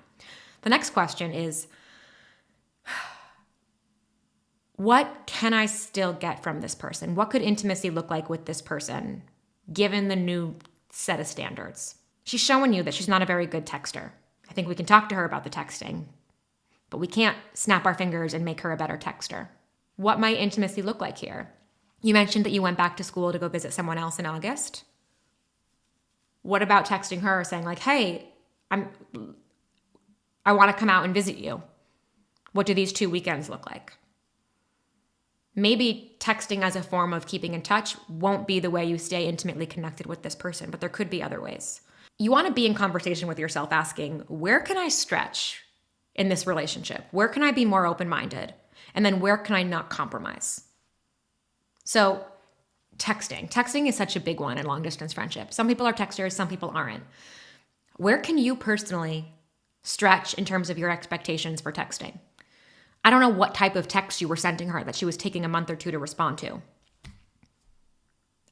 The next question is, what can I still get from this person? What could intimacy look like with this person, given the new set of standards? She's showing you that she's not a very good texter. I think we can talk to her about the texting, but we can't snap our fingers and make her a better texter. What might intimacy look like here? You mentioned that you went back to school to go visit someone else in August. What about texting her saying like, hey, I want to come out and visit you. What do these 2 weekends look like? Maybe texting as a form of keeping in touch won't be the way you stay intimately connected with this person, but there could be other ways. You want to be in conversation with yourself asking, where can I stretch in this relationship? Where can I be more open-minded? And then where can I not compromise? So texting. Texting is such a big one in long-distance friendship. Some people are texters, some people aren't. Where can you personally stretch in terms of your expectations for texting? I don't know what type of text you were sending her that she was taking a month or two to respond to.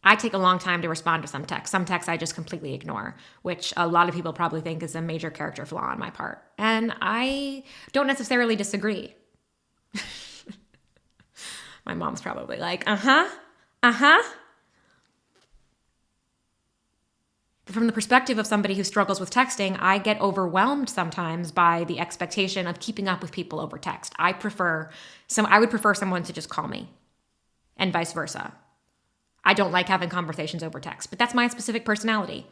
I take a long time to respond to some texts. Some texts I just completely ignore, which a lot of people probably think is a major character flaw on my part. And I don't necessarily disagree. My mom's probably like, From the perspective of somebody who struggles with texting, I get overwhelmed sometimes by the expectation of keeping up with people over text. I would prefer someone to just call me, and vice versa. I don't like having conversations over text, but that's my specific personality.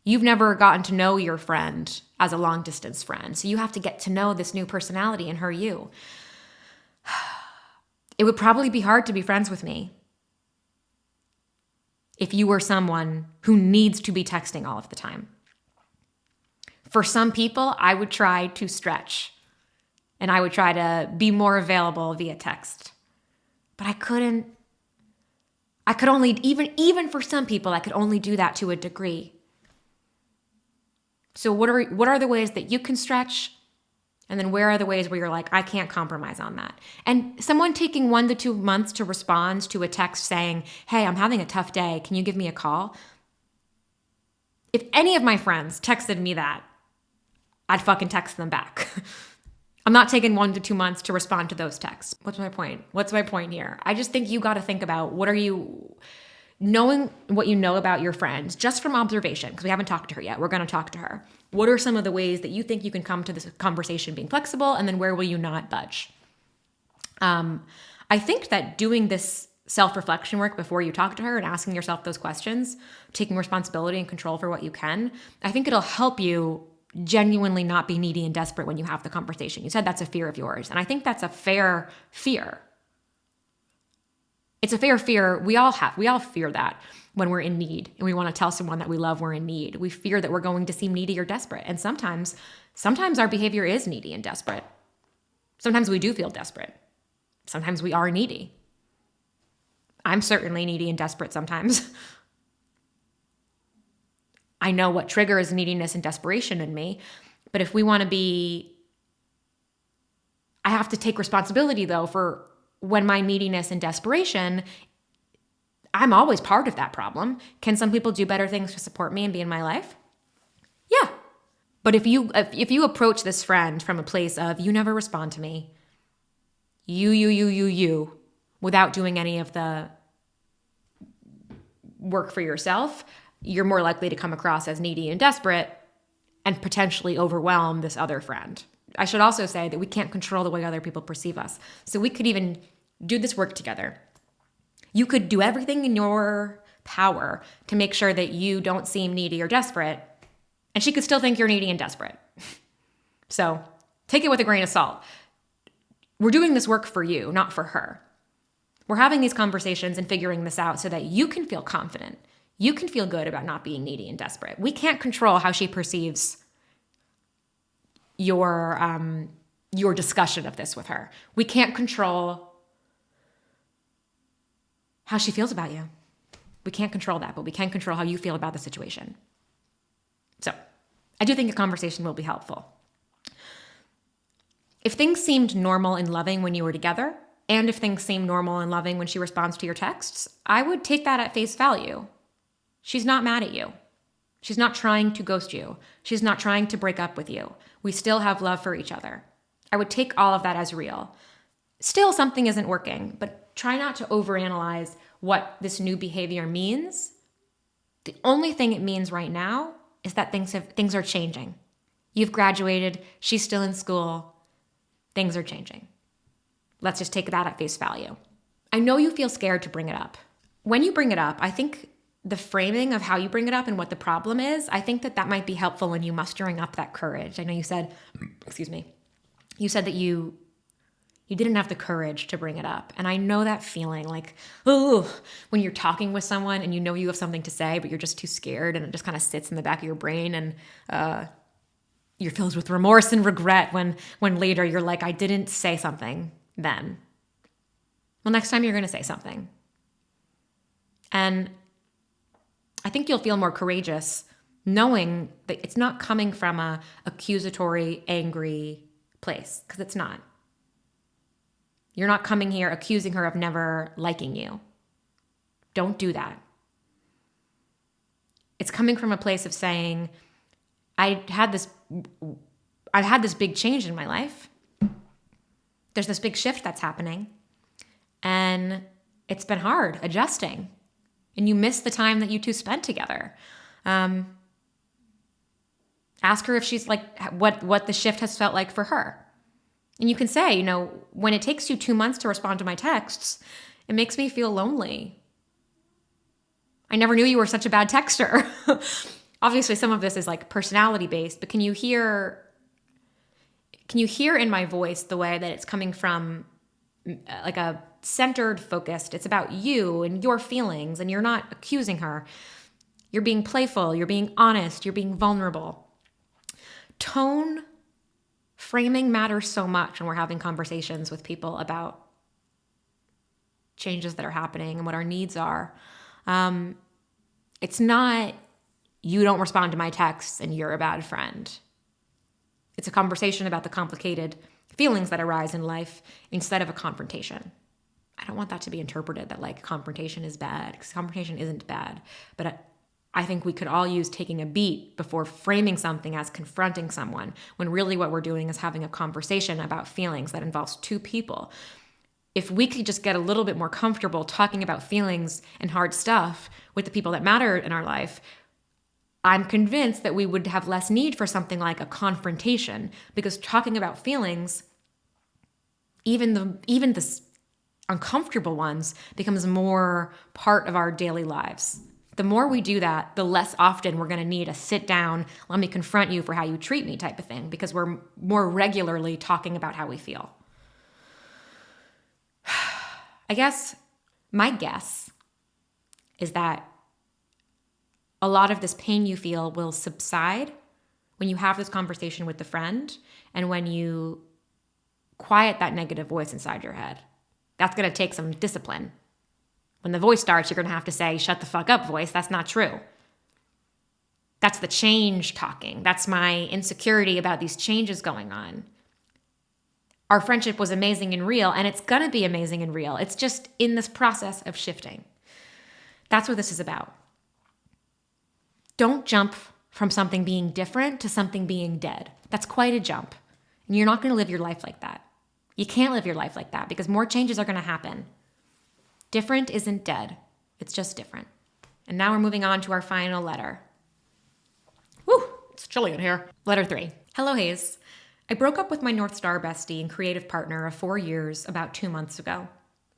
You've never gotten to know your friend as a long distance friend, so you have to get to know this new personality in her you. It would probably be hard to be friends with me if you were someone who needs to be texting all of the time. For some people, I would try to stretch and I would try to be more available via text. But I could only, even for some people, I could only do that to a degree. So what are the ways that you can stretch? And then where are the ways where you're like, I can't compromise on that? And someone taking 1 to 2 months to respond to a text saying, hey, I'm having a tough day. Can you give me a call? If any of my friends texted me that, I'd fucking text them back. I'm not taking 1 to 2 months to respond to those texts. What's my point? What's my point here? I just think you got to think about knowing what you know about your friends just from observation, because we haven't talked to her yet. We're going to talk to her. What are some of the ways that you think you can come to this conversation being flexible, and then where will you not budge? I think that doing this self-reflection work before you talk to her and asking yourself those questions, taking responsibility and control for what you can, I think it'll help you genuinely not be needy and desperate when you have the conversation. You said that's a fear of yours, and I think that's a fair fear. It's a fair fear we all have. We all fear that when we're in need and we want to tell someone that we love we're in need. We fear that we're going to seem needy or desperate. And sometimes our behavior is needy and desperate. Sometimes we do feel desperate. Sometimes we are needy. I'm certainly needy and desperate sometimes. I know what triggers neediness and desperation in me. But if we want to I have to take responsibility though for when my neediness and desperation, I'm always part of that problem. Can some people do better things to support me and be in my life? Yeah. But if you approach this friend from a place of, you never respond to me, you, without doing any of the work for yourself, you're more likely to come across as needy and desperate and potentially overwhelm this other friend. I should also say that we can't control the way other people perceive us. So we could even do this work together. You could do everything in your power to make sure that you don't seem needy or desperate, and she could still think you're needy and desperate. So take it with a grain of salt. We're doing this work for you, not for her. We're having these conversations and figuring this out so that you can feel confident. You can feel good about not being needy and desperate. We can't control how she perceives your discussion of this with her. We can't control how she feels about you. We can't control that, but we can control how you feel about the situation. So I do think a conversation will be helpful. If things seemed normal and loving when you were together, and if things seem normal and loving when she responds to your texts, I would take that at face value. She's not mad at you. She's not trying to ghost you. She's not trying to break up with you. We still have love for each other. I would take all of that as real. Still, something isn't working, but try not to overanalyze what this new behavior means. The only thing it means right now is that things are changing. You've graduated. She's still in school. Things are changing. Let's just take that at face value. I know you feel scared to bring it up. When you bring it up, I think the framing of how you bring it up and what the problem is, I think that might be helpful when you mustering up that courage. I know you said, you said that you didn't have the courage to bring it up. And I know that feeling like, oh, when you're talking with someone and you know you have something to say, but you're just too scared and it just kind of sits in the back of your brain and you're filled with remorse and regret when later you're like, I didn't say something then. Well, next time you're going to say something. And I think you'll feel more courageous knowing that it's not coming from a accusatory, angry place, because it's not. You're not coming here accusing her of never liking you. Don't do that. It's coming from a place of saying, I've had this big change in my life. There's this big shift that's happening. And it's been hard adjusting. And you miss the time that you two spent together. Ask her if she's like, what the shift has felt like for her. And you can say, when it takes you 2 months to respond to my texts, it makes me feel lonely. I never knew you were such a bad texter. Obviously, some of this is like personality based, but can you hear in my voice the way that it's coming from like a centered, focused? It's about you and your feelings, and you're not accusing her. You're being playful, you're being honest, you're being vulnerable. Tone framing matters so much when we're having conversations with people about changes that are happening and what our needs are. It's not, you don't respond to my texts and you're a bad friend. It's a conversation about the complicated feelings that arise in life instead of a confrontation. I don't want that to be interpreted that like confrontation is bad, because confrontation isn't bad. But I think we could all use taking a beat before framing something as confronting someone, when really what we're doing is having a conversation about feelings that involves two people. If we could just get a little bit more comfortable talking about feelings and hard stuff with the people that matter in our life, I'm convinced that we would have less need for something like a confrontation, because talking about feelings, even the uncomfortable ones, becomes more part of our daily lives. The more we do that, the less often we're going to need a sit down, let me confront you for how you treat me type of thing, because we're more regularly talking about how we feel. I guess my guess is that a lot of this pain you feel will subside when you have this conversation with the friend and when you quiet that negative voice inside your head. That's going to take some discipline. When the voice starts, you're going to have to say, shut the fuck up, voice. That's not true. That's the change talking. That's my insecurity about these changes going on. Our friendship was amazing and real, and it's going to be amazing and real. It's just in this process of shifting. That's what this is about. Don't jump from something being different to something being dead. That's quite a jump. And you're not going to live your life like that. You can't live your life like that because more changes are going to happen. Different isn't dead. It's just different. And now we're moving on to our final letter. Whew, it's chilly in here. Letter 3. Hello, Hayes. I broke up with my North Star bestie and creative partner of 4 years about 2 months ago.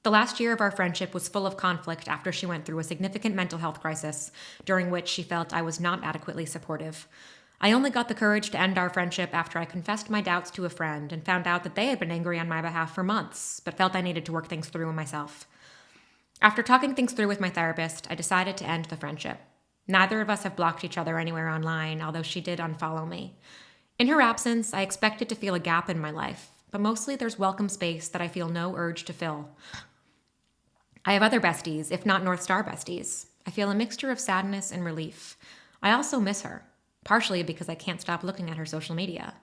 The last year of our friendship was full of conflict after she went through a significant mental health crisis, during which she felt I was not adequately supportive. I only got the courage to end our friendship after I confessed my doubts to a friend and found out that they had been angry on my behalf for months, but felt I needed to work things through myself. After talking things through with my therapist, I decided to end the friendship. Neither of us have blocked each other anywhere online, although she did unfollow me. In her absence, I expected to feel a gap in my life, but mostly there's welcome space that I feel no urge to fill. I have other besties, if not North Star besties. I feel a mixture of sadness and relief. I also miss her, partially because I can't stop looking at her social media.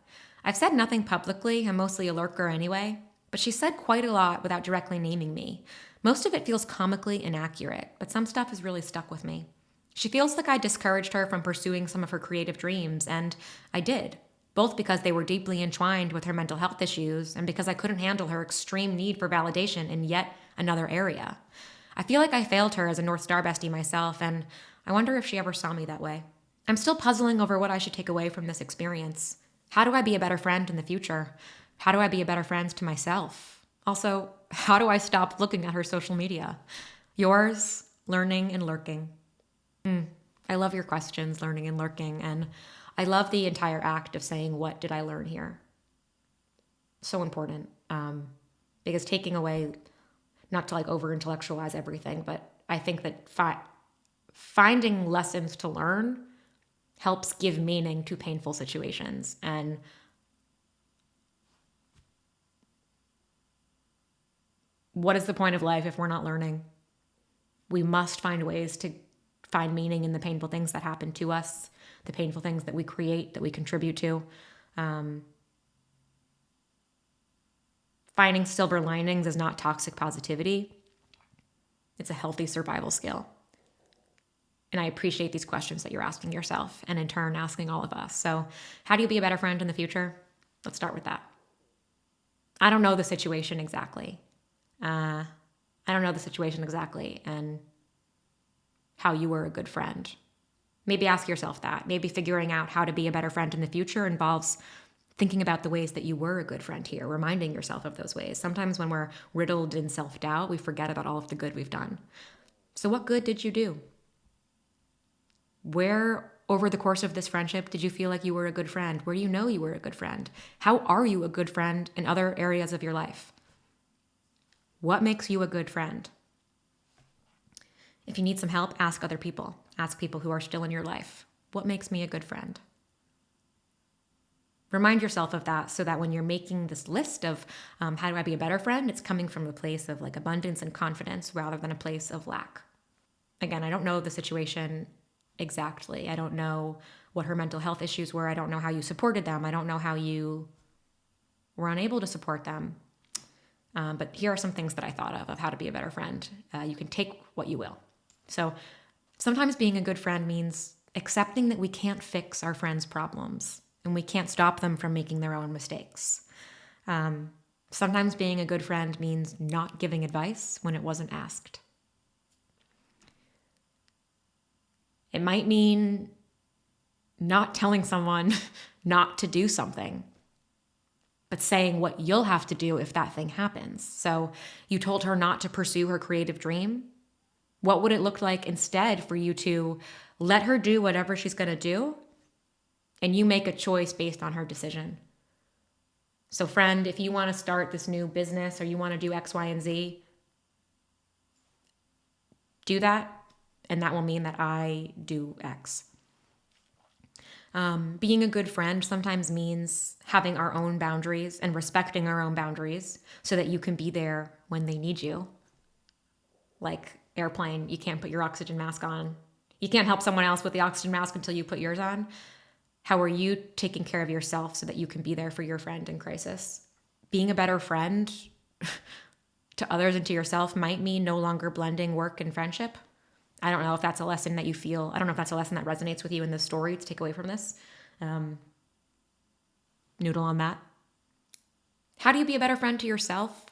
I've said nothing publicly, I'm mostly a lurker anyway, but she said quite a lot without directly naming me. Most of it feels comically inaccurate, but some stuff has really stuck with me. She feels like I discouraged her from pursuing some of her creative dreams, and I did, both because they were deeply entwined with her mental health issues and because I couldn't handle her extreme need for validation in yet another area. I feel like I failed her as a North Star bestie myself, and I wonder if she ever saw me that way. I'm still puzzling over what I should take away from this experience. How do I be a better friend in the future? How do I be a better friend to myself? Also, how do I stop looking at her social media? Yours, Learning and Lurking. I love your questions, Learning and Lurking, and I love the entire act of saying, what did I learn here? So important. Because taking away, not to like over-intellectualize everything, but I think that finding lessons to learn helps give meaning to painful situations. And what is the point of life if we're not learning? We must find ways to find meaning in the painful things that happen to us, the painful things that we create, that we contribute to. Finding silver linings is not toxic positivity. It's a healthy survival skill. And I appreciate these questions that you're asking yourself and in turn asking all of us. So how do you be a better friend in the future? Let's start with that. I don't know the situation exactly. And how you were a good friend. Maybe ask yourself that. Maybe figuring out how to be a better friend in the future involves thinking about the ways that you were a good friend here, reminding yourself of those ways. Sometimes when we're riddled in self-doubt, we forget about all of the good we've done. So what good did you do? Where over the course of this friendship did you feel like you were a good friend? Where do you know you were a good friend? How are you a good friend in other areas of your life? What makes you a good friend? If you need some help, ask other people. Ask people who are still in your life. What makes me a good friend? Remind yourself of that so that when you're making this list of how do I be a better friend, it's coming from a place of like abundance and confidence rather than a place of lack. Again, I don't know the situation exactly. I don't know what her mental health issues were. I don't know how you supported them. I don't know how you were unable to support them. But here are some things that I thought of how to be a better friend. You can take what you will. So sometimes being a good friend means accepting that we can't fix our friends' problems and we can't stop them from making their own mistakes. Sometimes being a good friend means not giving advice when it wasn't asked. It might mean not telling someone not to do something, but saying what you'll have to do if that thing happens. So you told her not to pursue her creative dream. What would it look like instead for you to let her do whatever she's going to do and you make a choice based on her decision? So friend, if you want to start this new business or you want to do X, Y, and Z, do that. And that will mean that I do X. Being a good friend sometimes means having our own boundaries and respecting our own boundaries so that you can be there when they need you. Like airplane, you can't put your oxygen mask on. You can't help someone else with the oxygen mask until you put yours on. How are you taking care of yourself so that you can be there for your friend in crisis? Being a better friend to others and to yourself might mean no longer blending work and friendship. I don't know if that's a lesson that you feel, I don't know if that's a lesson that resonates with you in this story to take away from this. Noodle on that. How do you be a better friend to yourself?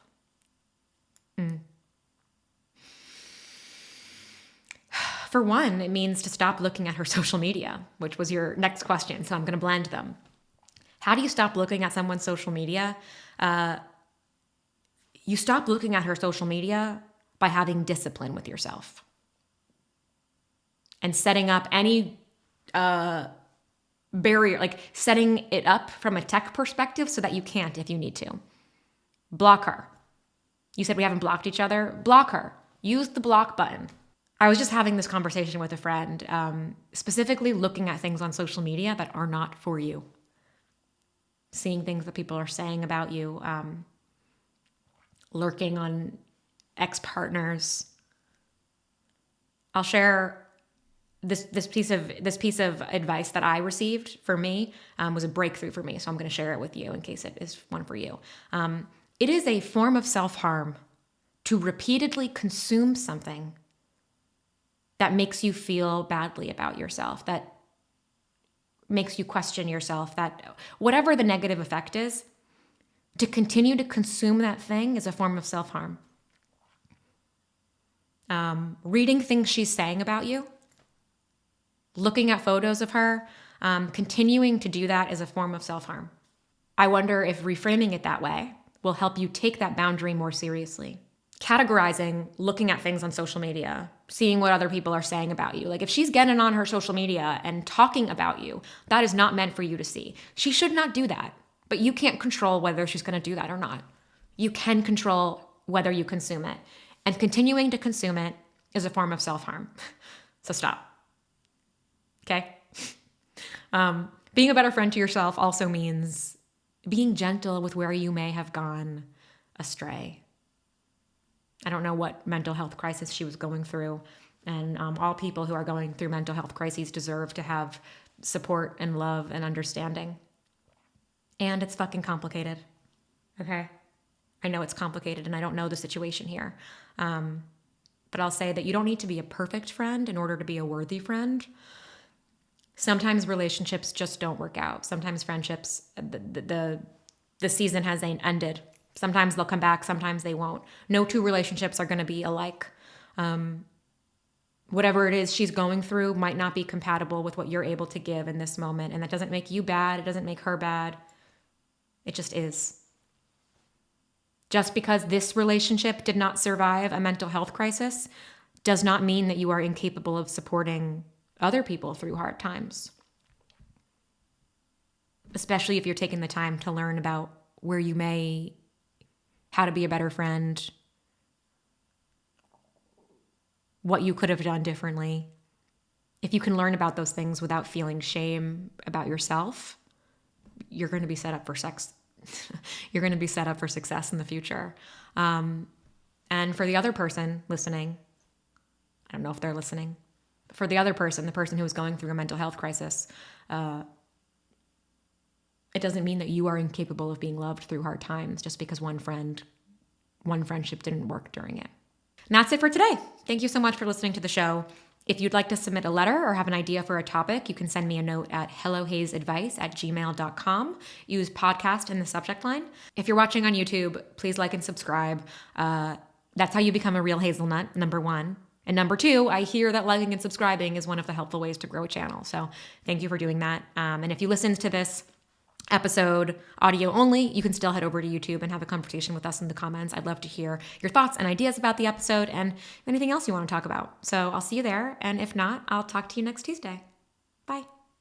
For one, it means to stop looking at her social media, which was your next question, so I'm going to blend them. How do you stop looking at someone's social media? You stop looking at her social media by having discipline with yourself and setting up any barrier, like setting it up from a tech perspective so that you can't if you need to. Block her. You said we haven't blocked each other. Block her. use the block button. I was just having this conversation with a friend, specifically looking at things on social media that are not for you. Seeing things that people are saying about you, lurking on ex-partners. I'll share this piece of advice that I received for me was a breakthrough for me. So I'm going to share it with you in case it is one for you. It is a form of self-harm to repeatedly consume something that makes you feel badly about yourself, that makes you question yourself, that whatever the negative effect is, to continue to consume that thing is a form of self-harm. Reading things she's saying about you, looking at photos of her, continuing to do that is a form of self-harm. I wonder if reframing it that way will help you take that boundary more seriously. Categorizing, looking at things on social media, seeing what other people are saying about you. Like if she's getting on her social media and talking about you, that is not meant for you to see. She should not do that, but you can't control whether she's going to do that or not. You can control whether you consume it, and continuing to consume it is a form of self-harm. So stop. Okay? Being a better friend to yourself also means being gentle with where you may have gone astray. I don't know what mental health crisis she was going through, and all people who are going through mental health crises deserve to have support and love and understanding. And it's fucking complicated, okay? I know it's complicated, and I don't know the situation here. But I'll say that you don't need to be a perfect friend in order to be a worthy friend. Sometimes relationships just don't work out. Sometimes friendships, the season has ended. Sometimes they'll come back, sometimes they won't. No two relationships are going to be alike. Whatever it is she's going through might not be compatible with what you're able to give in this moment. And that doesn't make you bad. It doesn't make her bad. It just is. Just because this relationship did not survive a mental health crisis does not mean that you are incapable of supporting other people through hard times. Especially if you're taking the time to learn about how to be a better friend, what you could have done differently. If you can learn about those things without feeling shame about yourself, you're going to be set up for you're going to be set up for success in the future. And for the other person listening, I don't know if they're listening, but for the other person, the person who is going through a mental health crisis, it doesn't mean that you are incapable of being loved through hard times just because one friendship didn't work during it. And that's it for today. Thank you so much for listening to the show. If you'd like to submit a letter or have an idea for a topic, you can send me a note at hellohazeadvice@gmail.com. Use podcast in the subject line. If you're watching on YouTube, please like and subscribe. That's how you become a real hazelnut, number one. And number two, I hear that liking and subscribing is one of the helpful ways to grow a channel. So thank you for doing that. And if you listened to this episode audio only, you can still head over to YouTube and have a conversation with us in the comments. I'd love to hear your thoughts and ideas about the episode and anything else you want to talk about. So I'll see you there. And if not, I'll talk to you next Tuesday. Bye.